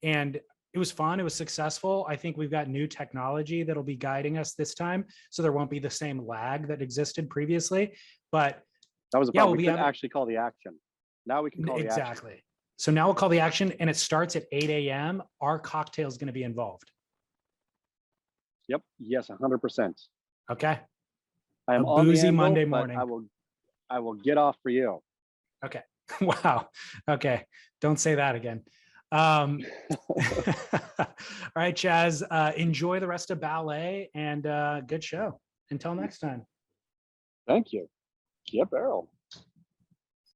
Speaker 2: And it was fun. It was successful. I think we've got new technology that'll be guiding us this time, so there won't be the same lag that existed previously. But
Speaker 1: that was a problem. We couldn't actually call the action. Now we can call the action.
Speaker 2: Exactly. So now we'll call the action, and it starts at 8 a.m. Our cocktail is going to be involved.
Speaker 1: Yep. Yes, 100%.
Speaker 2: Okay.
Speaker 1: I am
Speaker 2: a
Speaker 1: on
Speaker 2: boozy
Speaker 1: the anvil,
Speaker 2: Monday
Speaker 1: but
Speaker 2: morning.
Speaker 1: I will get off for you.
Speaker 2: Okay. Wow. Okay. Don't say that again. All right, Chaz, enjoy the rest of ballet and good show. Until next time.
Speaker 1: Thank you. Get barrel.